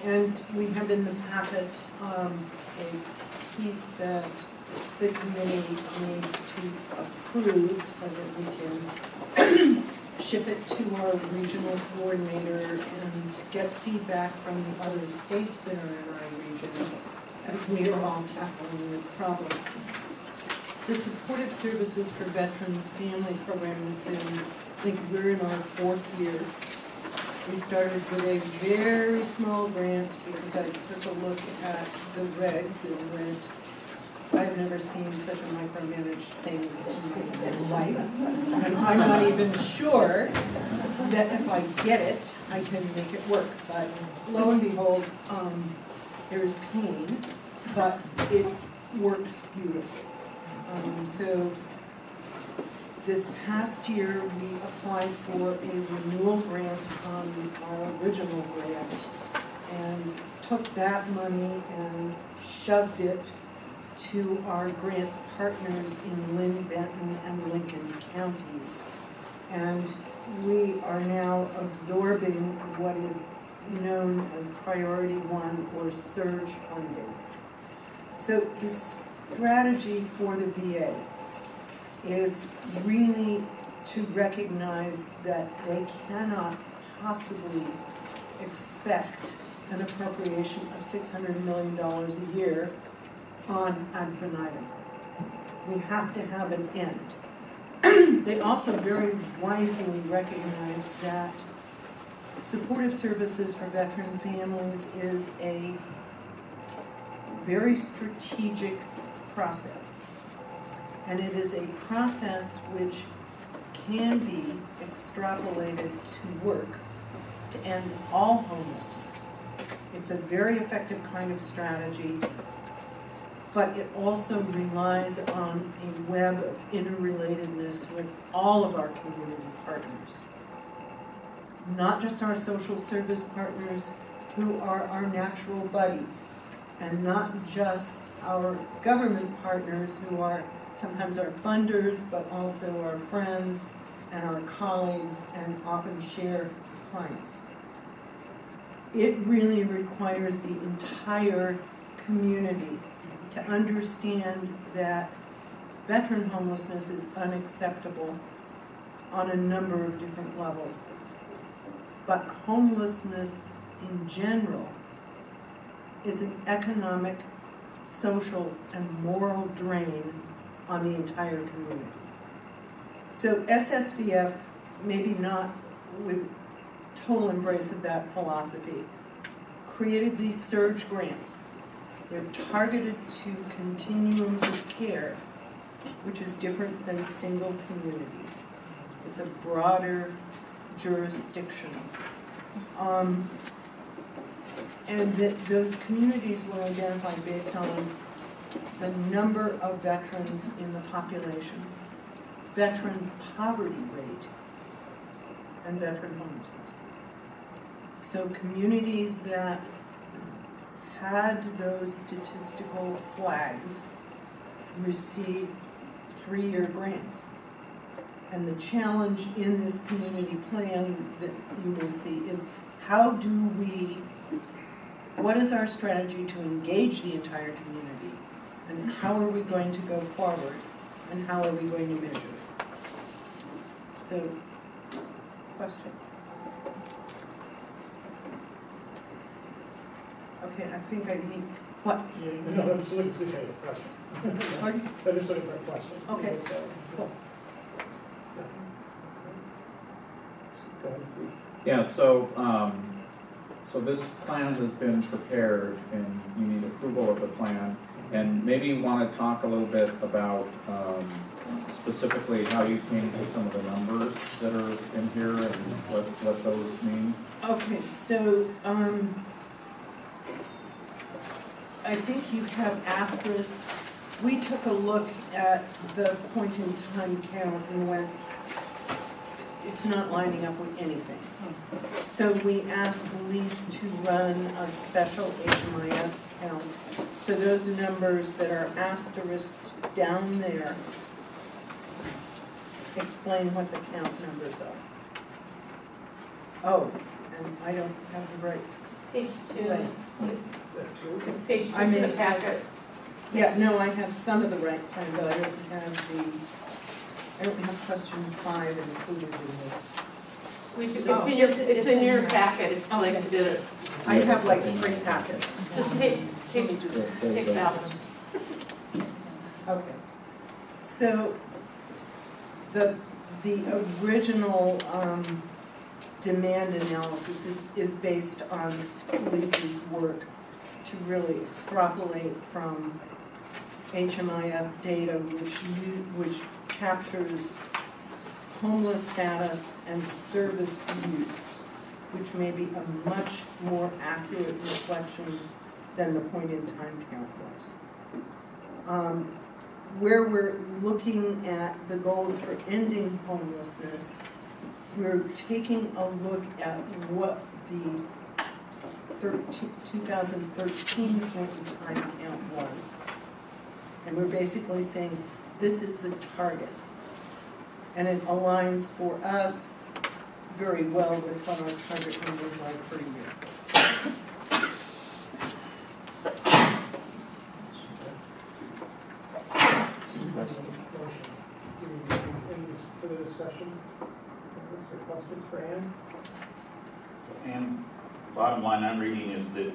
Speaker 14: And we have in the packet a piece that the committee needs to approve so that we can ship it to our regional coordinator and get feedback from the other states that are in our region as we are all tackling this problem. The Supportive Services for Veterans Family Program has been, I think we're in our 4th year. We started with a very small grant because I took a look at the regs and went, I've never seen such a micromanaged thing in life. And I'm not even sure that if I get it, I can make it work. But lo and behold, there is pain, but it works beautifully. So this past year, we applied for a renewal grant on our original grant and took that money and shoved it to our grant partners in Lynn, Benton, and Lincoln counties. And we are now absorbing what is known as Priority 1 or surge funding. So the strategy for the VA is really to recognize that they cannot possibly expect an appropriation of $600 million a year on ad infinitum. We have to have an end. They also very wisely recognize that supportive services for veteran families is a very strategic process. And it is a process which can be extrapolated to work to end all homelessness. It's a very effective kind of strategy, but it also relies on a web of interrelatedness with all of our community partners. Not just our social service partners, who are our natural buddies, and not just our government partners, who are sometimes our funders, but also our friends and our colleagues, and often share clients. It really requires the entire community to understand that veteran homelessness is unacceptable on a number of different levels. But homelessness in general is an economic, social, and moral drain on the entire community. So SSVF, maybe not with total embrace of that philosophy, created these surge grants. They're targeted to continuums of care, which is different than single communities. It's a broader jurisdiction. And that those communities were identified based on the number of veterans in the population, veteran poverty rate, and veteran homelessness. So communities that had those statistical flags received 3-year grants. And the challenge in this community plan that you will see is how do we, what is our strategy to engage the entire community? And how are we going to go forward? And how are we going to measure it? So, question? Okay, I think I need, what?
Speaker 1: No, I'm just looking for a question.
Speaker 14: Pardon?
Speaker 1: I'm just looking for a question.
Speaker 14: Okay, cool.
Speaker 1: Go ahead, Steve.
Speaker 7: Yeah, so, so this plan has been prepared and you need approval of the plan. And maybe you want to talk a little bit about specifically how you came to some of the numbers that are in here and what those mean.
Speaker 14: Okay, so I think you have asterisks. We took a look at the point in time count and went, it's not lining up with anything. So we asked Elise to run a special HMIS count. So those numbers that are asterisked down there explain what the count numbers are. Oh, and I don't have the right.
Speaker 4: Page 2.
Speaker 14: Right.
Speaker 4: It's page 2
Speaker 14: I
Speaker 4: in
Speaker 14: mean,
Speaker 4: the packet.
Speaker 14: Yeah, no, I have some of the right plan, but I don't have question 5 included in this.
Speaker 4: It's in your packet, it's like
Speaker 14: Okay.
Speaker 4: this.
Speaker 14: I have like 3 packets.
Speaker 4: Just take that one.
Speaker 14: Okay. So the original demand analysis is based on Lisa's work to really extrapolate from HMIS data which captures homeless status and service use, which may be a much more accurate reflection than the point in time count was. Where we're looking at the goals for ending homelessness, we're taking a look at what the 2013 point in time count was. And we're basically saying, this is the target. And it aligns for us very well with what our target numbers are per year.
Speaker 1: Any further discussion? Questions for Ann?
Speaker 2: And bottom line I'm reading is that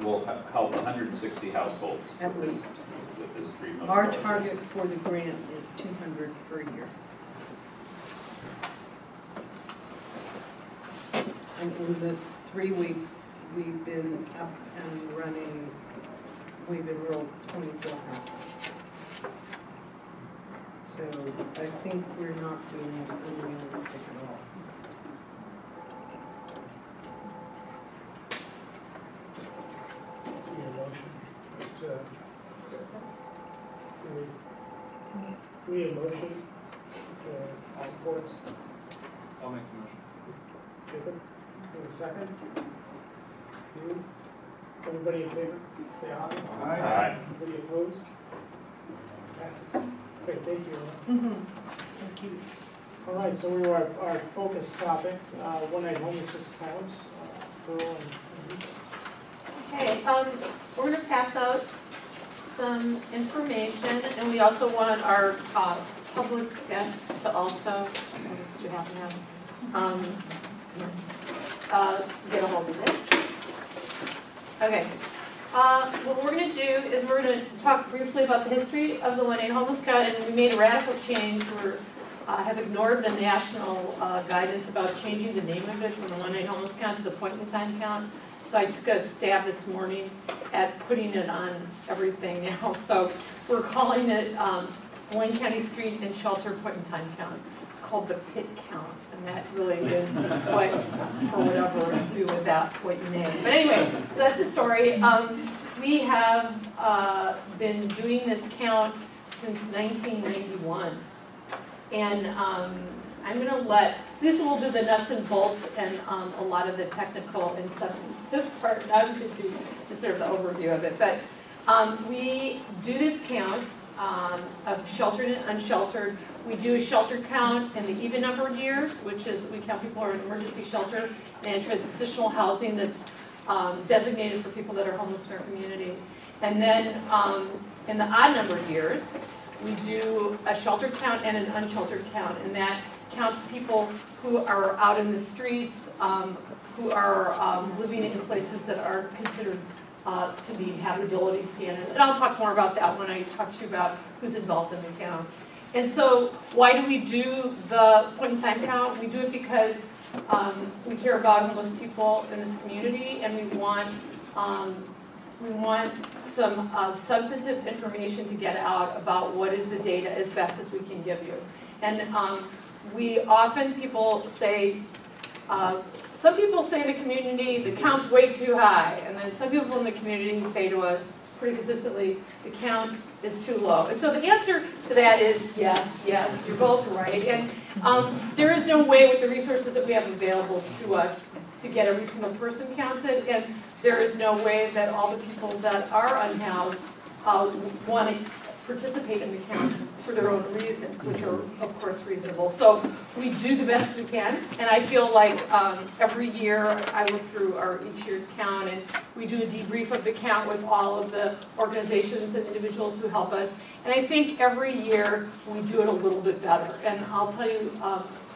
Speaker 2: we'll help 160 households.
Speaker 14: At least.
Speaker 2: With this 3-month
Speaker 14: Our
Speaker 2: program.
Speaker 14: target for the grant is 200 per year. And in the 3 weeks we've been up and running, we've enrolled 24 households. So I think we're not being unrealistic at all.
Speaker 1: Do we need a motion for support?
Speaker 15: I'll make the motion.
Speaker 1: Jacob, give a second. You, everybody in favor, say aye.
Speaker 2: Aye.
Speaker 1: Anybody opposed? Passes. Okay, thank you.
Speaker 14: Thank you.
Speaker 1: All right, so we were our focus topic, one-night homelessness accounts, Pearl and Lisa.
Speaker 11: Okay, we're gonna pass out some information, and we also want our public guests to also, let's do half and half, get a hold of it. Okay, what we're gonna do is we're gonna talk briefly about the history of the one-night homeless count, and we made a radical change. We have ignored the national guidance about changing the name of it from the one-night homeless count to the point-in-time count. So I took a stab this morning at putting it on everything now. So we're calling it Wayne County Street and Shelter Point-in-Time Count. It's called the PIT count, and that really is what, for whatever you do with that, what you name. But anyway, so that's the story. We have been doing this count since 1991. And I'm going to let Lisa will do the nuts and bolts and a lot of the technical and substantive part. I'm going to do just sort of the overview of it. But we do this count of sheltered and unsheltered. We do a shelter count in the even numbered years, which is we count people who are in emergency shelter and transitional housing that's designated for people that are homeless in our community. And then in the odd numbered years, we do a sheltered count and an unsheltered count, and that counts people who are out in the streets, who are living in places that are considered to meet habitability standards. And I'll talk more about that when I talk to you about who's involved in the count. And so why do we do the point-in-time count? We do it because we care about homeless people in this community, and we want some substantive information to get out about what is the data as best as we can give you. And we often, some people say in the community, the count's way too high. And then some people in the community say to us pretty consistently, the count is too low. And so the answer to that is yes, you're both right. And there is no way with the resources that we have available to us to get every single person counted. And there is no way that all the people that are unhoused want to participate in the count for their own reasons, which are, of course, reasonable. So we do the best we can, and I feel like every year I look through each year's count, and we do a debrief of the count with all of the organizations and individuals who help us. And I think every year we do it a little bit better. And I'll tell you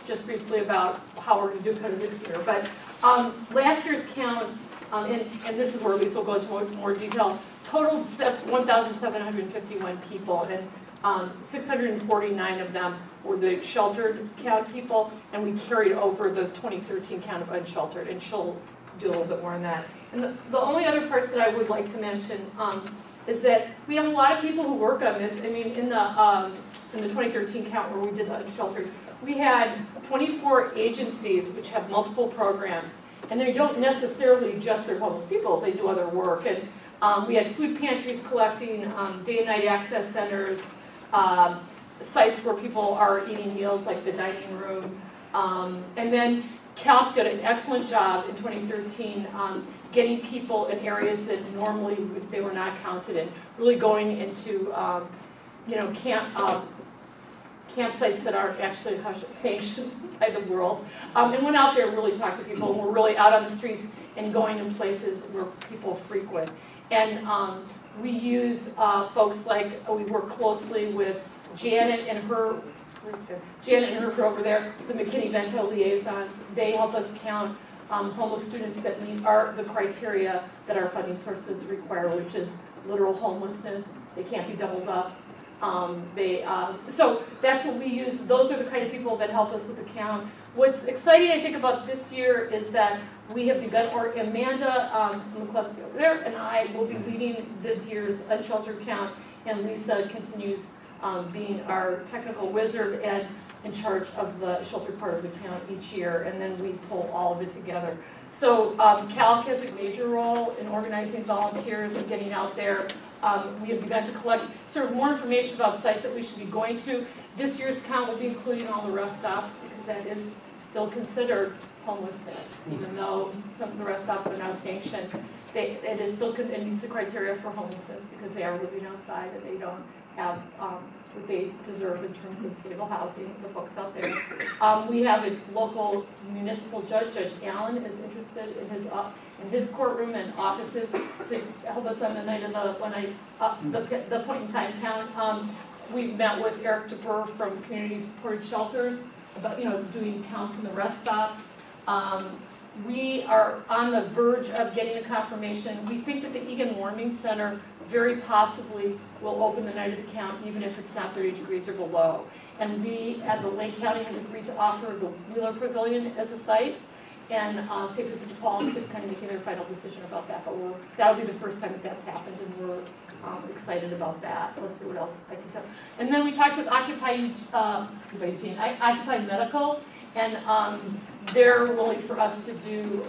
Speaker 11: just briefly about how we're going to do it this year. But last year's count, and this is where Lisa will go into more detail, totaled 1,751 people, and 649 of them were the sheltered count people, and we carried over the 2013 count of unsheltered, and she'll do a little bit more on that. And the only other parts that I would like to mention is that we have a lot of people who work on this. I mean, in the 2013 count where we did the unsheltered, we had 24 agencies which have multiple programs. And they don't necessarily just serve homeless people, they do other work. And we had food pantries collecting, day and night access centers, sites where people are eating meals like the dining room. And then CALC did an excellent job in 2013 getting people in areas that normally they were not counted in, really going into campsites that are actually sanctioned by the world, and went out there and really talked to people, and we're really out on the streets and going in places where people frequent. And we use folks like, we work closely with Janet and her group over there, the McKinney-Vento liaisons. They help us count homeless students that meet the criteria that our funding sources require, which is literal homelessness. They can't be doubled up. So that's what we use. Those are the kind of people that help us with the count. What's exciting, I think, about this year is that we have begun, or Amanda McCluskey over there, and I will be leading this year's unsheltered count, and Lisa continues being our technical wizard and in charge of the sheltered part of the count each year, and then we pull all of it together. So CALC has a major role in organizing volunteers and getting out there. We have begun to collect sort of more information about sites that we should be going to. This year's count will be including all the rest stops because that is still considered homelessness, even though some of the rest stops are now sanctioned. It is still, it meets the criteria for homelessness because they are living outside and they don't have what they deserve in terms of stable housing, the folks out there. We have a local municipal judge, Judge Allen, is interested in his courtroom and offices to help us on the night of the point in time count. We've met with Eric DeBurr from Community Supported Shelters about, doing counts in the rest stops. We are on the verge of getting a confirmation. We think that the Egan Warming Center very possibly will open the night of the count, even if it's not 30 degrees or below. And we, at the Lake County, has agreed to offer the Wheeler Pavilion as a site. And St. Vincent de Paul is kind of making their final decision about that. But that'll be the first time that that's happened, and we're excited about that. Let's see what else I can tell. And then we talked with Occupy Medical, and they're willing for us to do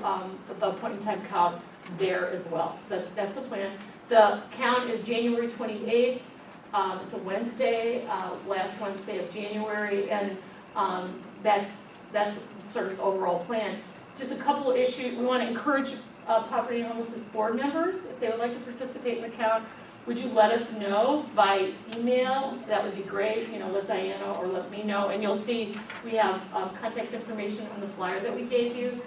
Speaker 11: the point in time count there as well. So that's the plan. The count is January 28th. It's a Wednesday, last Wednesday of January, and that's sort of the overall plan. Just a couple of issues. We want to encourage Poverty and Homelessness Board members, if they would like to participate in the count, would you let us know by email? That would be great. Let Diana or let me know. And you'll see we have contact information on the flyer that we gave you.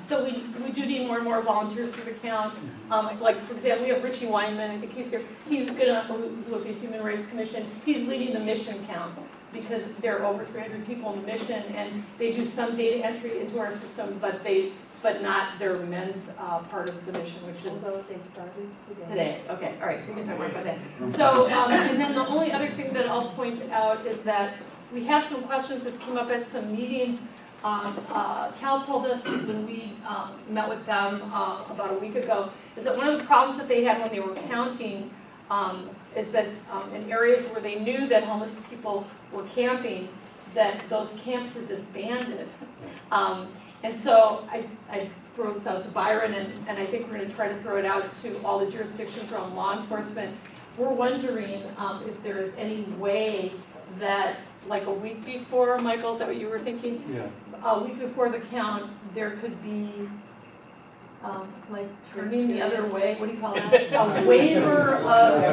Speaker 11: So we do need more and more volunteers for the count. Like, for example, we have Richie Weinman, I think he's here. He's with the Human Rights Commission. He's leading the mission count because there are over 300 people in the mission, and they do some data entry into our system, but not their men's part of the mission, which is...
Speaker 4: Although they started
Speaker 11: Today, okay, all right, so you can talk more about that. So, and then the only other thing that I'll point out is that we have some questions, this came up at some meetings. Cal told us when we met with them about a week ago, is that one of the problems that they had when they were counting is that in areas where they knew that homeless people were camping, that those camps were disbanded. And so I throw this out to Byron, and I think we're going to try to throw it out to all the jurisdictions around law enforcement. We're wondering if there is any way that, like a week before, Michael, is that what you were thinking?
Speaker 13: Yeah.
Speaker 11: A week before the count, there could be, like, turning the other way, what do you call that? A waiver of...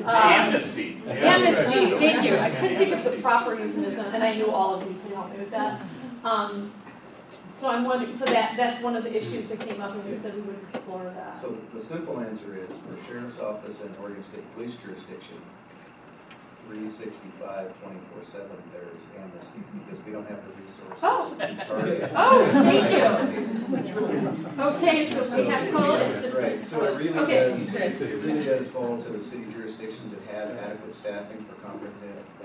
Speaker 2: Amnesty.
Speaker 11: Amnesty, thank you. I couldn't think of the proper euphemism, and I knew all of you could help me with that. So I'm wondering, so that's one of the issues that came up, and we said we would explore that.
Speaker 5: So the simple answer is, for Sheriff's Office and Oregon State Police jurisdiction, 365, 24/7, there's amnesty, because we don't have the resources to target.
Speaker 11: Oh, thank you. Okay, so we have called.
Speaker 5: Right, so it really
Speaker 11: okay.
Speaker 5: does fall to the city jurisdictions that have adequate staffing for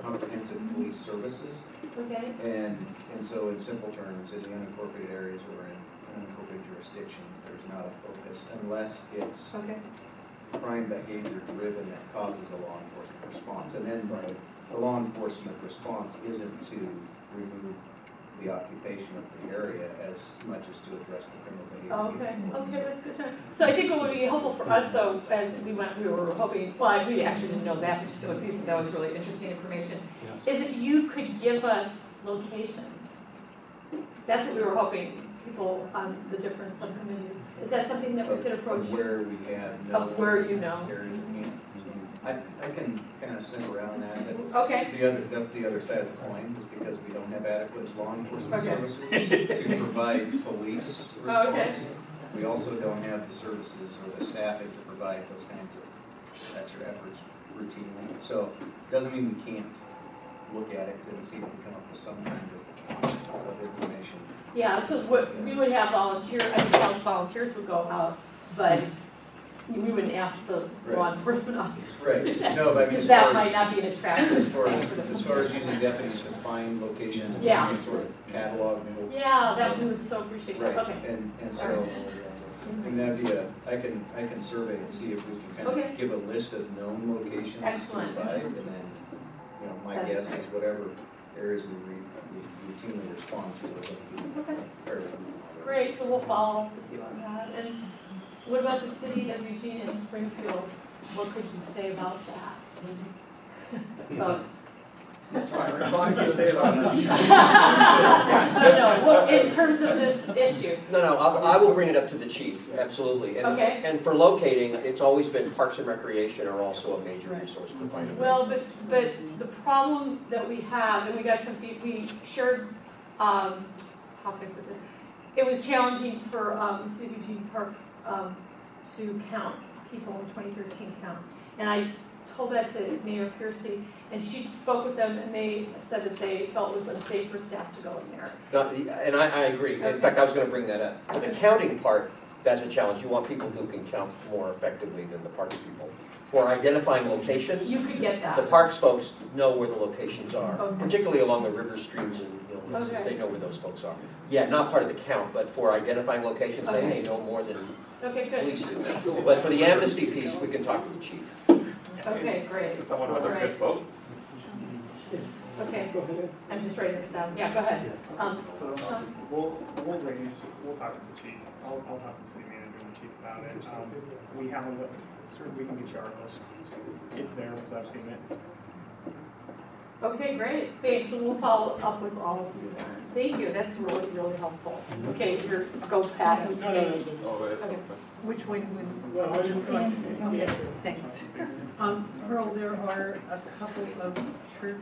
Speaker 5: comprehensive police services.
Speaker 11: Okay.
Speaker 5: And so in simple terms, in the unincorporated areas or in unincorporated jurisdictions, there's not a focus unless it's crime behavior driven that causes a law enforcement response. And then the law enforcement response isn't to remove the occupation of the area as much as to address the criminal behavior.
Speaker 11: Okay, that's good to know. So I think what would be helpful for us, though, as we were hoping, well, we actually didn't know that particular piece, that was really interesting information, is if you could give us locations. That's what we were hoping, people on the different subcommittees. Is that something that we could approach?
Speaker 5: Of where we have
Speaker 11: Of where you know.
Speaker 5: areas of need. I can kind of sniff around that.
Speaker 11: Okay.
Speaker 5: That's the other side of the coin, is because we don't have adequate law enforcement
Speaker 11: Okay.
Speaker 5: services to provide police response.
Speaker 11: Okay.
Speaker 5: We also don't have the services or the staffing to provide those kinds of extra efforts routinely. So it doesn't mean we can't look at it and see if we can come up with some kind of information.
Speaker 11: Yeah, so what, we would have volunteers, I think all the volunteers would go out, but we wouldn't ask the law enforcement officers.
Speaker 5: Right, no, but I mean,
Speaker 11: Because that might not be an attractive thing for
Speaker 5: as far as using deputies to find locations, and
Speaker 11: Yeah.
Speaker 5: sort of catalog.
Speaker 11: Yeah, that we would so appreciate that,
Speaker 5: Right,
Speaker 11: okay.
Speaker 5: and so, and that'd be I can survey and see if we can kind of give a list of known locations.
Speaker 11: Excellent.
Speaker 5: To provide, and then, my guess is whatever areas we routinely respond to, will be fairly.
Speaker 11: Great, so we'll follow up with you on that. And what about the city of Eugene and Springfield? what could you say about that? About
Speaker 6: That's fine, what can you say about this?
Speaker 11: No, well, in terms of this issue.
Speaker 6: No, I will bring it up to the chief, absolutely.
Speaker 11: Okay.
Speaker 6: And for locating, it's always been Parks and Recreation are also a major resource provider.
Speaker 11: Well, but the problem that we have, and we got some, we shared, how can I put this? It was challenging for CDG Parks to count people in 2013 count. And I told that to Mayor Piercy, and she spoke with them, and they said that they felt it was unsafe for staff to go in there.
Speaker 6: No, and I agree. In fact, I was going to bring that up. For the counting part, that's a challenge. You want people who can count more effectively than the parks people. For identifying locations,
Speaker 11: You could get
Speaker 6: the
Speaker 11: that.
Speaker 6: parks folks know where the locations are,
Speaker 11: Okay.
Speaker 6: particularly along the river streams and places.
Speaker 11: Okay.
Speaker 6: They know where those folks are. Yeah, not part of the count, but for identifying locations, they
Speaker 11: Okay.
Speaker 6: may know more than
Speaker 11: Okay, good.
Speaker 6: police do. But for the amnesty piece, we can talk to the chief.
Speaker 11: Okay, great.
Speaker 2: Someone with a good vote?
Speaker 11: Okay, I'm just writing this down. Yeah, go ahead.
Speaker 16: We'll talk to the chief. I'll talk to the city manager and the chief about it. We have a list, we can get you our list. It's there because I've seen it.
Speaker 11: Okay, great. Thanks, and we'll follow up with all of you then. Thank you, that's really, really helpful. Okay, go Pat.
Speaker 1: No.
Speaker 11: Okay.
Speaker 14: Which way would,
Speaker 1: Well, I just,
Speaker 14: okay, thanks. Pearl, there are a couple of church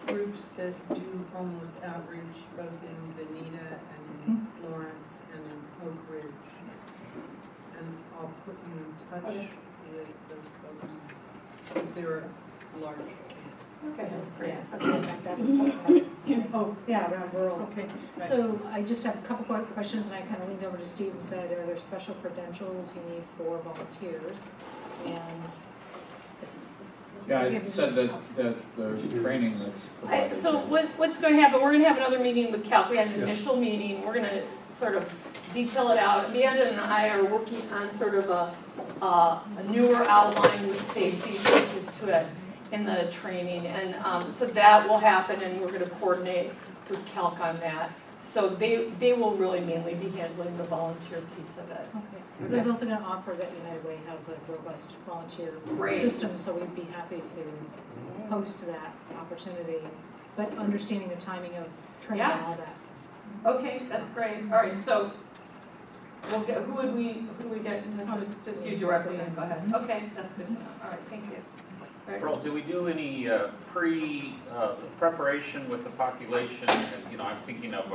Speaker 14: groups that do homeless outreach, both in Benita and in Florence and in Oak Ridge. And I'll put you in touch with those folks, because they're large.
Speaker 11: Okay, that's great.
Speaker 14: Oh,
Speaker 3: Yeah, around rural.
Speaker 14: okay.
Speaker 17: So I just have a couple quick questions, and I kind of leaned over to Steve and said, are there special credentials you need for volunteers? And
Speaker 7: Yeah, I said that there's training that's provided.
Speaker 11: So what's going to happen, we're going to have another meeting with Cal. We had an initial meeting. We're going to sort of detail it out. Amanda and I are working on sort of a newer outline with safety pieces to it in the training. And so that will happen, and we're going to coordinate with Calc on that. So they will really mainly be handling the volunteer piece of it.
Speaker 17: okay, so I was also going to offer that United Way has a robust volunteer
Speaker 11: Great.
Speaker 17: system, so we'd be happy to host that opportunity, but understanding the timing of training and all that.
Speaker 11: Okay, that's great. All right, so we'll get, who would we get in touch with? Just you directly, go ahead. Okay, that's good to know. All right, thank you. Very
Speaker 2: Pearl,
Speaker 11: good.
Speaker 2: do we do any preparation with the population? You know, I'm thinking of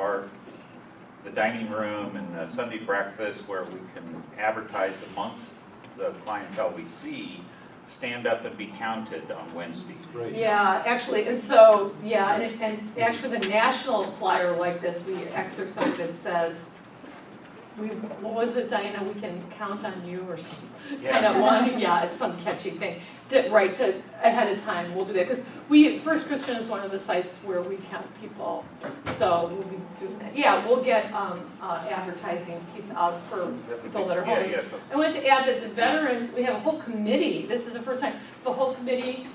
Speaker 2: the dining room and the Sunday breakfast where we can advertise amongst the clientele we see, stand up and be counted on Wednesday.
Speaker 11: Yeah, actually, and so, yeah, and actually the national flyer like this, we excerpt something that says, what was it, Diana, we can count on you or something, kind of one, yeah, it's some catchy thing. Right, to ahead of time, we'll do that, because First Christian is one of the sites where we count people, so we'll be doing that. Yeah, we'll get advertising piece out for people that are homeless.
Speaker 2: Yeah,
Speaker 11: I wanted to add that the veterans, we have a whole committee, this is the first time, the whole committee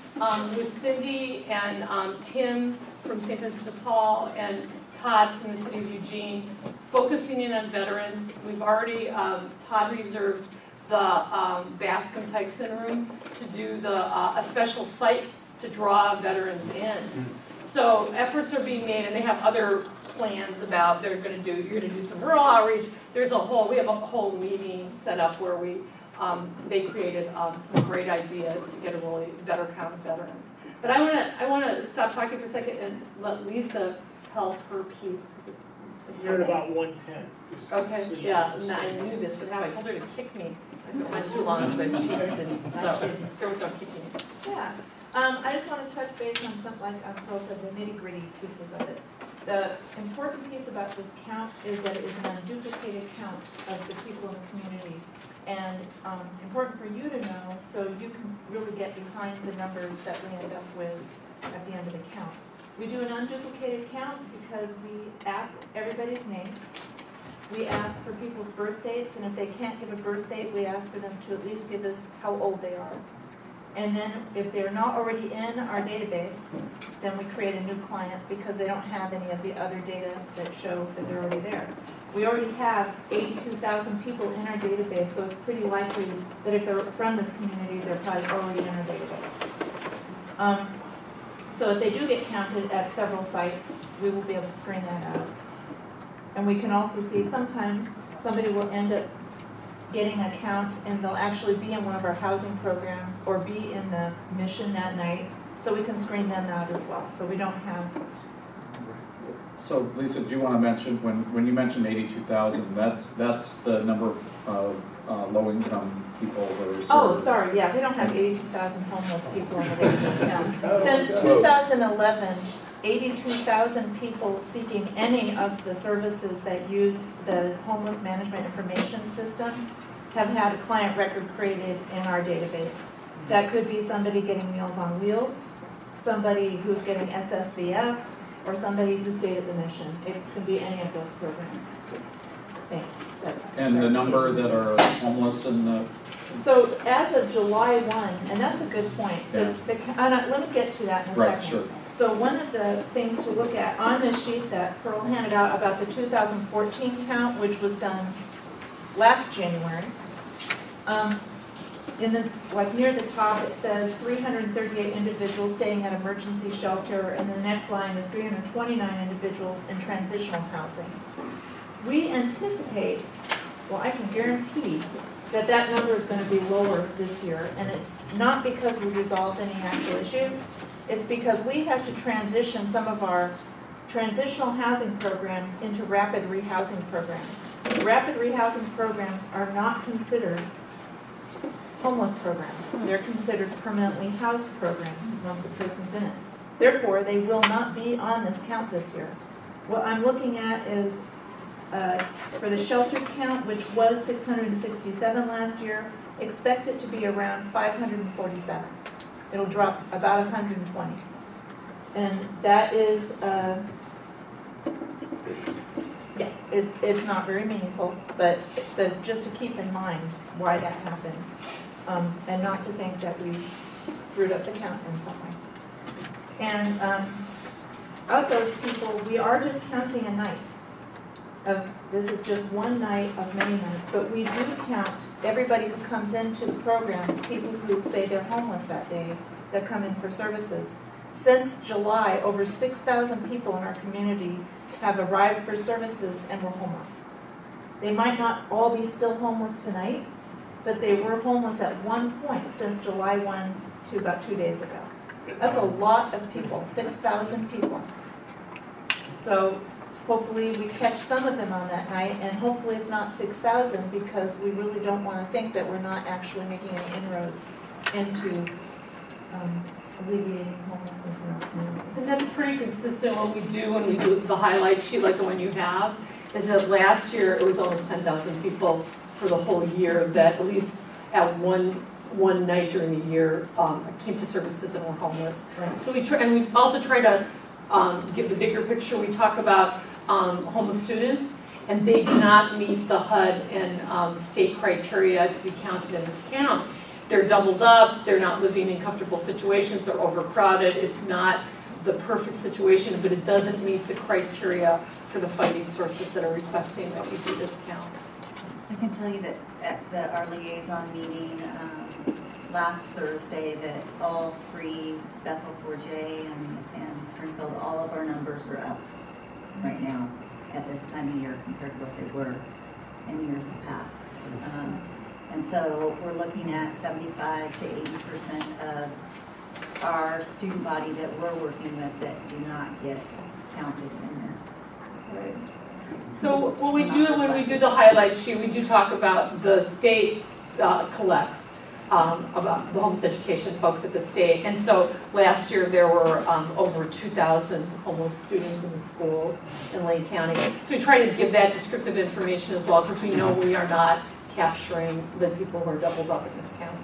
Speaker 11: with Cindy and Tim from St. Vincent de Paul and Todd from the city of Eugene, focusing in on veterans. We've already, Todd reserved the Bascom Tyson room to do a special site to draw veterans in. So efforts are being made, and they have other plans about you're gonna do some rural outreach. We have a whole meeting set up where they created some great ideas to get a really better count of veterans. But I wanna stop talking for a second and let Lisa tell her piece.
Speaker 1: You're at about 110.
Speaker 11: Okay, yeah, and I knew this would happen. I told her to kick me. It went too long, but she didn't, so there was no kicking.
Speaker 4: Yeah, I just want to touch base on something like Pearl said, the nitty-gritty pieces of it. The important piece about this count is that it is an unduplicated count of the people in the community. And important for you to know, so you can really get behind the numbers that we end up with at the end of the count. We do an unduplicated count because we ask everybody's name. We ask for people's birth dates, and if they can't give a birth date, we ask for them to at least give us how old they are. And then if they're not already in our database, then we create a new client because they don't have any of the other data that show that they're already there. We already have 82,000 people in our database, so it's pretty likely that if they're from this community, they're probably already in our database. So if they do get counted at several sites, we will be able to screen that out. And we can also see sometimes somebody will end up getting a count and they'll actually be in one of our housing programs or be in the mission that night, so we can screen them out as well. So we don't have.
Speaker 7: So Lisa, do you want to mention, when you mentioned 82,000, that's the number of low-income people that are served?
Speaker 4: Oh, sorry, yeah, we don't have 82,000 homeless people in the database. Since 2011, 82,000 people seeking any of the services that use the homeless management information system have had a client record created in our database. That could be somebody getting Meals on Wheels, somebody who's getting SSVF, or somebody who stayed at the mission. It can be any of those programs. Thanks.
Speaker 7: And the number that are homeless in the...
Speaker 4: So as of July 1, and that's a good point.
Speaker 7: Yeah.
Speaker 4: Let me get to that in a
Speaker 7: Right,
Speaker 4: second.
Speaker 7: sure.
Speaker 4: So one of the things to look at on this sheet that Pearl handed out about the 2014 count, which was done last January, near the top it says 338 individuals staying at emergency shelter, and the next line is 329 individuals in transitional housing. We anticipate, well, I can guarantee that that number is going to be lower this year, and it's not because we resolved any actual issues. It's because we have to transition some of our transitional housing programs into rapid rehousing programs. Rapid rehousing programs are not considered homeless programs. They're considered permanently housed programs once the person's in it. Therefore, they will not be on this count this year. What I'm looking at is for the shelter count, which was 667 last year, expect it to be around 547. It'll drop about 120. And that is, it's not very meaningful, but just to keep in mind why that happened. And not to think that we screwed up the count in some way. And of those people, we are just counting a night. This is just one night of many nights, but we do count everybody who comes into the programs, people who say they're homeless that day, that come in for services. Since July, over 6,000 people in our community have arrived for services and were homeless. They might not all be still homeless tonight, but they were homeless at one point since July 1 to about 2 days ago. That's a lot of people, 6,000 people. So hopefully we catch some of them on that night, and hopefully it's not 6,000, because we really don't want to think that we're not actually making any inroads into alleviating homelessness in our community.
Speaker 11: And that's pretty consistent what we do when we do the highlight sheet like the one you have, is that last year it was almost 10,000 people for the whole year that at least at one night during the year came to services and were homeless.
Speaker 4: Right.
Speaker 11: So we also try to give the bigger picture. We talk about homeless students, and they do not meet the HUD and state criteria to be counted in this count. They're doubled up, they're not living in comfortable situations, they're overcrowded, it's not the perfect situation, but it doesn't meet the criteria for the funding sources that are requesting that we do this count.
Speaker 10: I can tell you that at our liaison meeting last Thursday, that all three, Bethel 4J and Springfield, all of our numbers are up right now at this time of year compared to what they were in years past. And so we're looking at 75 to 80% of our student body that we're working with that do not get counted in this.
Speaker 11: Right. So what we do when we do the highlight sheet, we do talk about the state collects about the homeless education folks at the state. And so last year there were over 2,000 homeless students in the schools in Lane County. So we try to give that descriptive information as well, because we know we are not capturing the people who are doubled up in this count.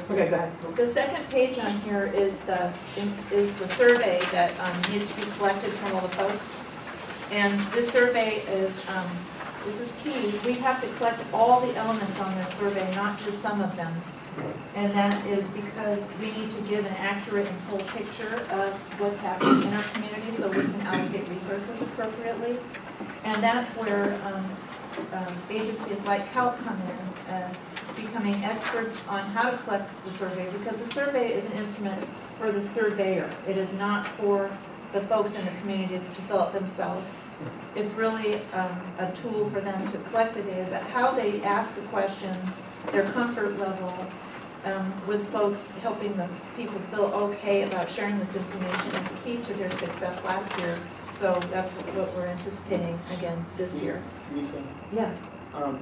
Speaker 11: Okay, go ahead.
Speaker 4: The second page on here is the survey that needs to be collected from all the folks. And this survey is, this is key. We have to collect all the elements on this survey, not just some of them. And that is because we need to give an accurate and full picture of what's happening in our community so we can allocate resources appropriately. And that's where agencies like HELP come in as becoming experts on how to collect the survey, because the survey is an instrument for the surveyor. It is not for the folks in the community to fill it themselves. It's really a tool for them to collect the data, but how they ask the questions, their comfort level with folks, helping the people feel okay about sharing this information is key to their success last year. So that's what we're anticipating again this year.
Speaker 16: Lisa,
Speaker 4: Yeah.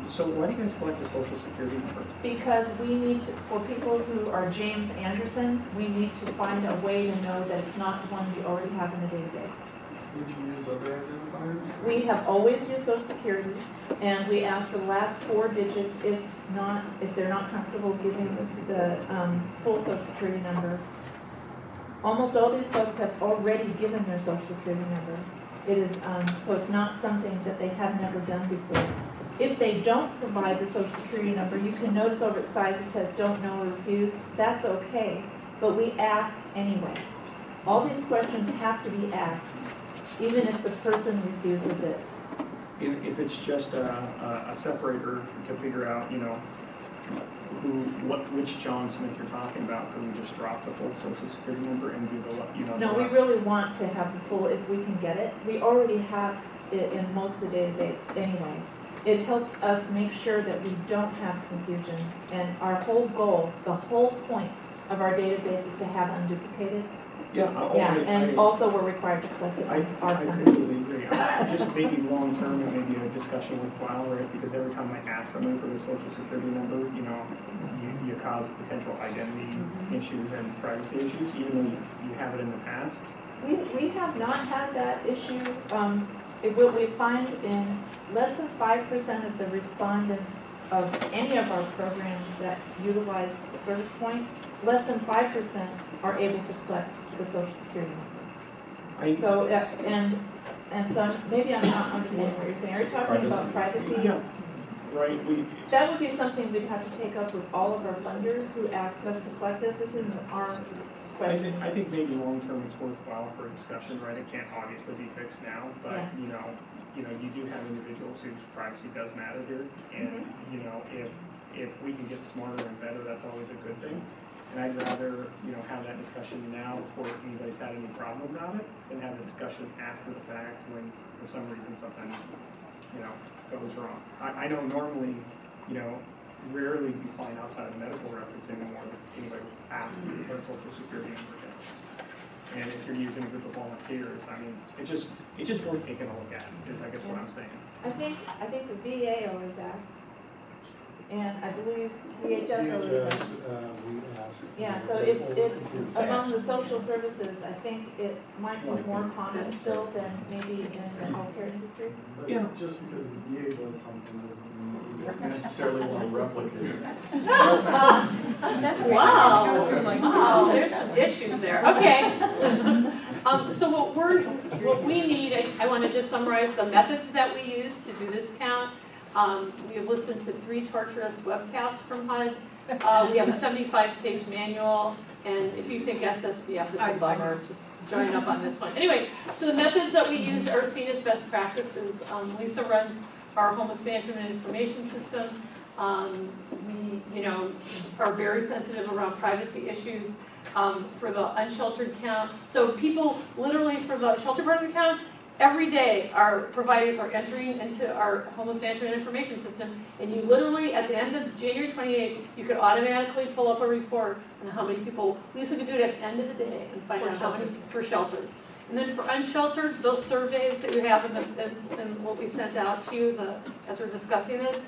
Speaker 16: so why do you guys collect the social security number?
Speaker 4: Because we need to, for people who are James Anderson, we need to find a way to know that it's not one we already have in the database.
Speaker 13: Would you use other identifiers?
Speaker 4: We have always used Social Security, and we ask for the last 4 digits if they're not comfortable giving the full Social Security number. Almost all these folks have already given their Social Security number. It is, so it's not something that they have never done before. If they don't provide the Social Security number, you can notice over its size it says don't know or refuse. That's okay, but we ask anyway. All these questions have to be asked, even if the person refuses it.
Speaker 16: If it's just a separator to figure out, you know, which John Smith you're talking about, could we just drop the full social security number and do the, you know?
Speaker 4: No, we really want to have the full if we can get it. We already have it in most of the database anyway. It helps us make sure that we don't have confusion. And our whole goal, the whole point of our database is to have unduplicated.
Speaker 16: Yeah,
Speaker 4: and also we're required to collect it on our
Speaker 16: I
Speaker 4: funders.
Speaker 16: completely agree. Just maybe long term and maybe a discussion with Wow, right? Because every time I ask someone for their social security number, you know, you cause potential identity issues and privacy issues, even though you have it in the past.
Speaker 4: We have not had that issue. What we find in less than 5% of the respondents of any of our programs that utilize the service point, less than 5% are able to collect the Social Security number. So, so maybe I'm not understanding what you're saying. Are you talking about privacy?
Speaker 16: Yeah. Right.
Speaker 4: That would be something we'd have to take up with all of our funders who ask us to collect this. This isn't our question.
Speaker 16: I think maybe long term it's worthwhile for a discussion, right? It can't obviously be fixed now, but
Speaker 4: Yes.
Speaker 16: you know, you do have individuals whose privacy does matter here, and you know, if we can get smarter and better, that's always a good thing. And I'd rather, you know, have that discussion now before anybody's had any problem about it, than have the discussion after the fact when for some reason something, you know, goes wrong. I know normally, you know, rarely you find outside of medical records anymore that anybody asks for their social security number down. And if you're using a group of volunteers, I mean, it's just worth taking a look at, is I guess what I'm saying.
Speaker 4: I think the VA always asks, and I believe DHS always asks. Yeah, so it's among the social services, I think it might be more common still than maybe in the healthcare industry.
Speaker 13: But just because the VA does something doesn't mean you don't necessarily want to replicate it.
Speaker 11: Wow, there's some issues there. Okay. So what we need, I want to just summarize the methods that we use to do this count. We have listened to 3 torturous webcasts from HUD. We have a 75-page manual, and if you think SSVF is a bummer, just join up on this one. Anyway, so the methods that we use are seen as best practices. Lisa runs our homeless management and information system. We, you know, are very sensitive around privacy issues for the unsheltered count. So people literally for the shelter part of the count, every day our providers are entering into our homeless management information system, and you literally, at the end of January 28th, you could automatically pull up a report on how many people, Lisa could do it at the end of the day and find out how many for sheltered. And then for unsheltered, those surveys that you have and what we sent out to you as we're discussing this,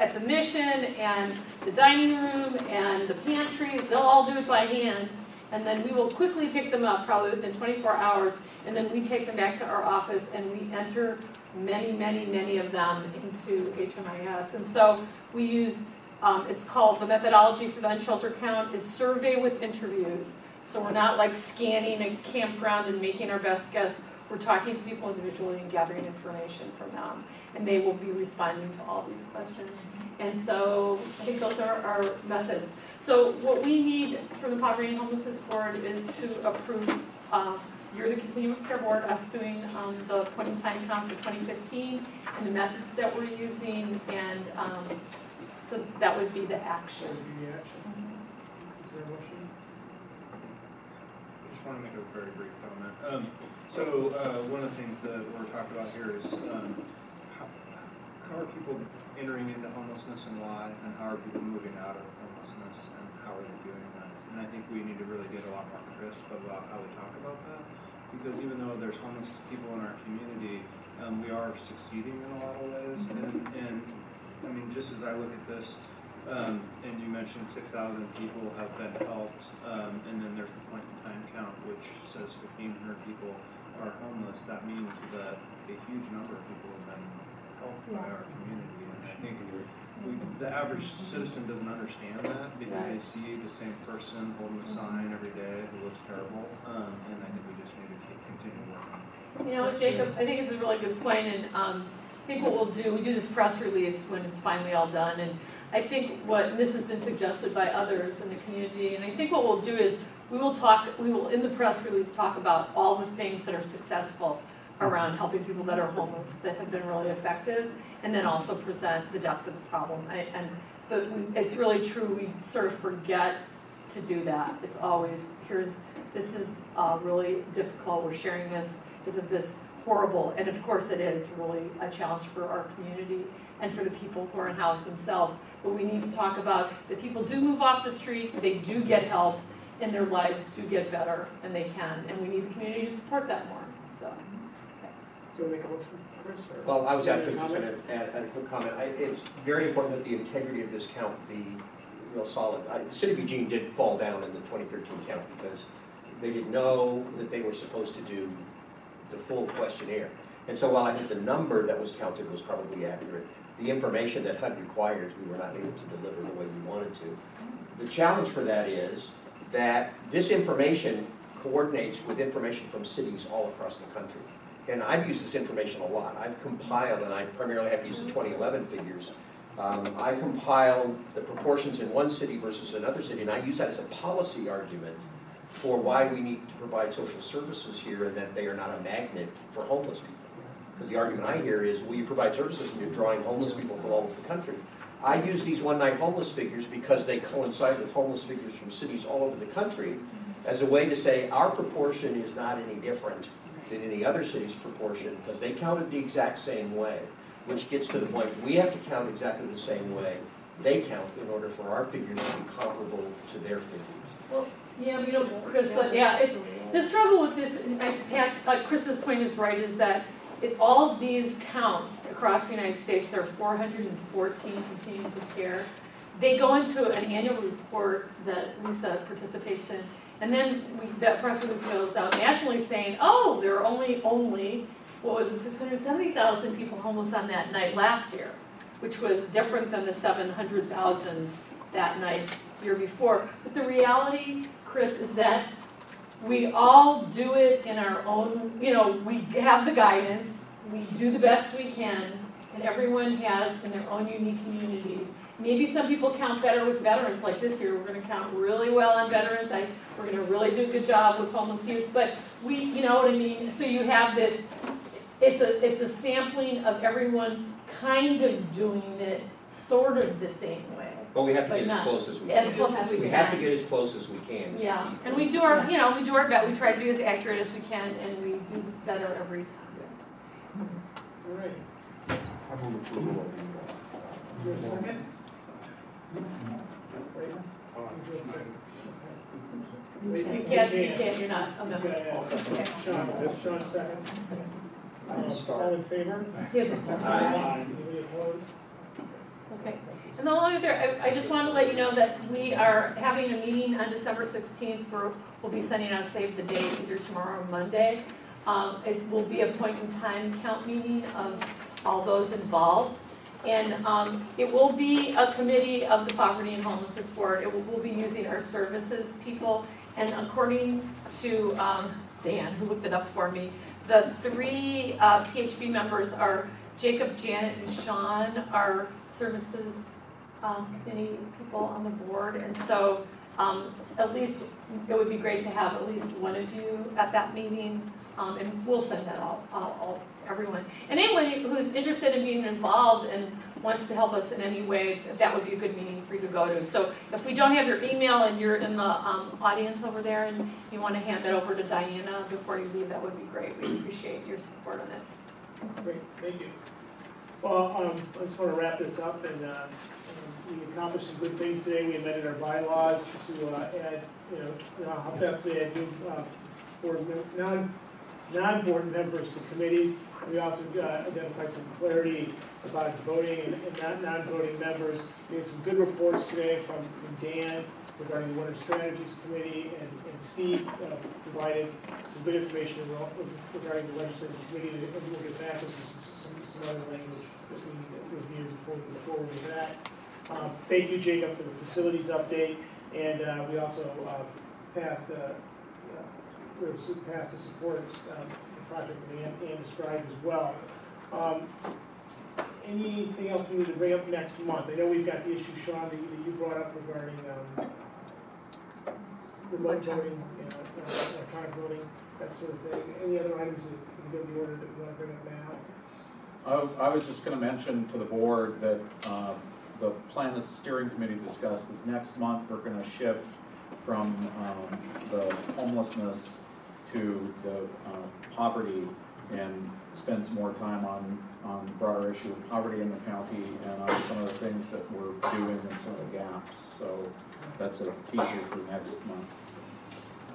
Speaker 11: at the mission and the dining room and the pantry, they'll all do it by hand. And then we will quickly pick them up, probably within 24 hours, and then we take them back to our office and we enter many of them into HMIS. And so we use, it's called, the methodology for the unsheltered count is survey with interviews. So we're not like scanning a campground and making our best guess. we're talking to people individually and gathering information from them. And they will be responding to all these questions. And so I think those are our methods. So what we need from the Poverty and Homelessness Board is to approve, you're the Continuum Care Board, us doing the point in time count for 2015 and the methods that we're using, and so that would be the action.
Speaker 1: Is there a motion?
Speaker 15: I just want to make a very brief comment. One of the things that we're talking about here is how are people entering into homelessness and why, and how are people moving out of homelessness and how are they doing that? And I think we need to really get a lot more crisp about how we talk about that, because even though there's homeless people in our community, we are succeeding in a lot of ways. And I mean, just as I look at this, and you mentioned 6,000 people have been helped, and then there's the point in time count which says 1,500 people are homeless. That means that a huge number of people have been helped by our community. And I think the average citizen doesn't understand that because they see the same person holding a sign every day who looks terrible, and I think we just need to continue working.
Speaker 11: You know, Jacob, I think it's a really good point, and I think what we'll do, we do this press release when it's finally all done, and I think what, this has been suggested by others in the community, and I think what we'll do is we will in the press release talk about all the things that are successful around helping people that are homeless that have been really effective, and then also present the depth of the problem. But it's really true, we sort of forget to do that. It's always, this is really difficult, we're sharing this, isn't this horrible? And of course it is really a challenge for our community and for the people who are in house themselves. But we need to talk about that people do move off the street, they do get help, and their lives do get better, and they can. And we need the community to support that more, so.
Speaker 1: Do you want to make a motion, Chris? or-
Speaker 6: Well, I was actually just going to add a quick comment. It's very important that the integrity of this count be real solid. The city of Eugene did fall down in the 2013 count because they didn't know that they were supposed to do the full questionnaire. And so while I think the number that was counted was probably accurate, the information that HUD requires, we were not able to deliver the way we wanted to. The challenge for that is that this information coordinates with information from cities all across the country. And I've used this information a lot. I've compiled, and I primarily have used the 2011 figures. I compiled the proportions in one city versus another city, and I use that as a policy argument for why we need to provide social services here and that they are not a magnet for homeless people. Because the argument I hear is, well, you provide services and you're drawing homeless people from all over the country. I use these one-night homeless figures because they coincide with homeless figures from cities all over the country as a way to say our proportion is not any different than any other city's proportion because they counted the exact same way, which gets to the point we have to count exactly the same way they count in order for our figures to be comparable to their figures.
Speaker 11: Well, yeah, you know, Chris, it's the struggle with this, and Chris's point is right, is that all of these counts across the United States, there are 414 continuums of care. They go into an annual report that Lisa participates in, and then that press release goes out nationally saying, oh, there are only, what was it, 670,000 people homeless on that night last year, which was different than the 700,000 that night year before. But the reality, Chris, is that we all do it in our own, we have the guidance, we do the best we can, and everyone has in their own unique communities. Maybe some people count better with veterans, like this year, we're gonna count really well on veterans, we're gonna really do a good job with homeless youth, but you know what I mean? So you have this, it's a sampling of everyone kind of doing it sort of the same way.
Speaker 6: But we have to get as close as we can.
Speaker 11: As close as we can.
Speaker 6: We have to get as close as we can.
Speaker 11: Yeah, and we do our, we do our best. We try to be as accurate as we can, and we do better every time.
Speaker 1: All right.
Speaker 7: I move approval
Speaker 1: Is there a second?
Speaker 11: You can't, you're not. Oh, no.
Speaker 1: Sean, second. All in favor?
Speaker 11: Yes.
Speaker 1: Anybody opposed?
Speaker 11: Okay. And the only other, I just wanted to let you know that we are having a meeting on December 16th where we'll be sending out a save the date either tomorrow or Monday. It will be a point in time count meeting of all those involved. And it will be a committee of the Poverty and Homelessness Board. We'll be using our services people. And according to Dan, who looked it up for me, the three PHB members are Jacob, Janet, and Sean, are services committee people on the board. And so at least, it would be great to have at least one of you at that meeting. And we'll send that out, everyone. And anyone who's interested in being involved and wants to help us in any way, that would be a good meeting for you to go to. So if we don't have your email and you're in the audience over there and you want to hand that over to Diana before you leave, that would be great. We appreciate your support on it.
Speaker 1: Great, thank you. Well, I just want to wrap this up, and we accomplished some good things today. We amended our bylaws to add, how best we add new non-board members to committees. We also identified some clarity about voting and non-voting members. We had some good reports today from Dan regarding the Winter Strategies Committee, and Steve provided some good information regarding the legislative committee, and we'll get back to some other language that we need to review before we move forward with that. Thank you, Jacob, for the facilities update, and we also passed to support the project that Ann described as well. Anything else we need to bring up next month? I know we've got the issue, Sean, that you brought up regarding remote voting, electronic voting, that sort of thing. Any other items in the order that we want to bring up now?
Speaker 7: I was just going to mention to the board that the plan that the steering committee discussed is next month we're going to shift from the homelessness to the poverty, and spend some more time on the broader issue of poverty in the county and on some of the things that we're doing and some of the gaps. So that's a teaser for next month.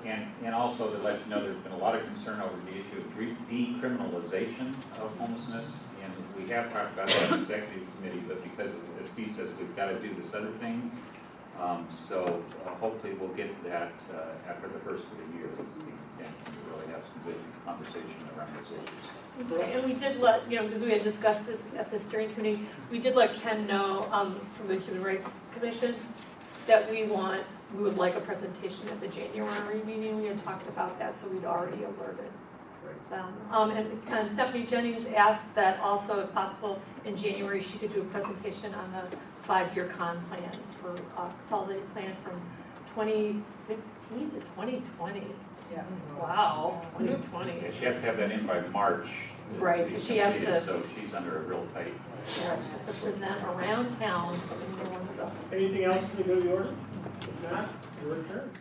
Speaker 2: And also to let you know, there's been a lot of concern over the issue of decriminalization of homelessness. And we have talked about that in the executive committee, but because, as Steve says, we've got to do this other thing. So hopefully we'll get to that after the first of the year. And we really have some good conversation around those issues.
Speaker 11: Okay, and we did let, because we had discussed this at the steering committee, we did let Ken know from the Human Rights Commission that we would like a presentation at the January meeting. We had talked about that, so we'd already alerted them. And Stephanie Jennings asked that also, if possible, in January she could do a presentation on the 5-year con plan for consolidated plan from 2015 to 2020.
Speaker 14: Yeah.
Speaker 11: Wow, 2020.
Speaker 2: Yeah, she has to have that in by March.
Speaker 11: Right, so she has to.
Speaker 2: So she's under a real tight.
Speaker 11: She has to present around town.
Speaker 1: Anything else for the good of the order? If not, you're adjourned.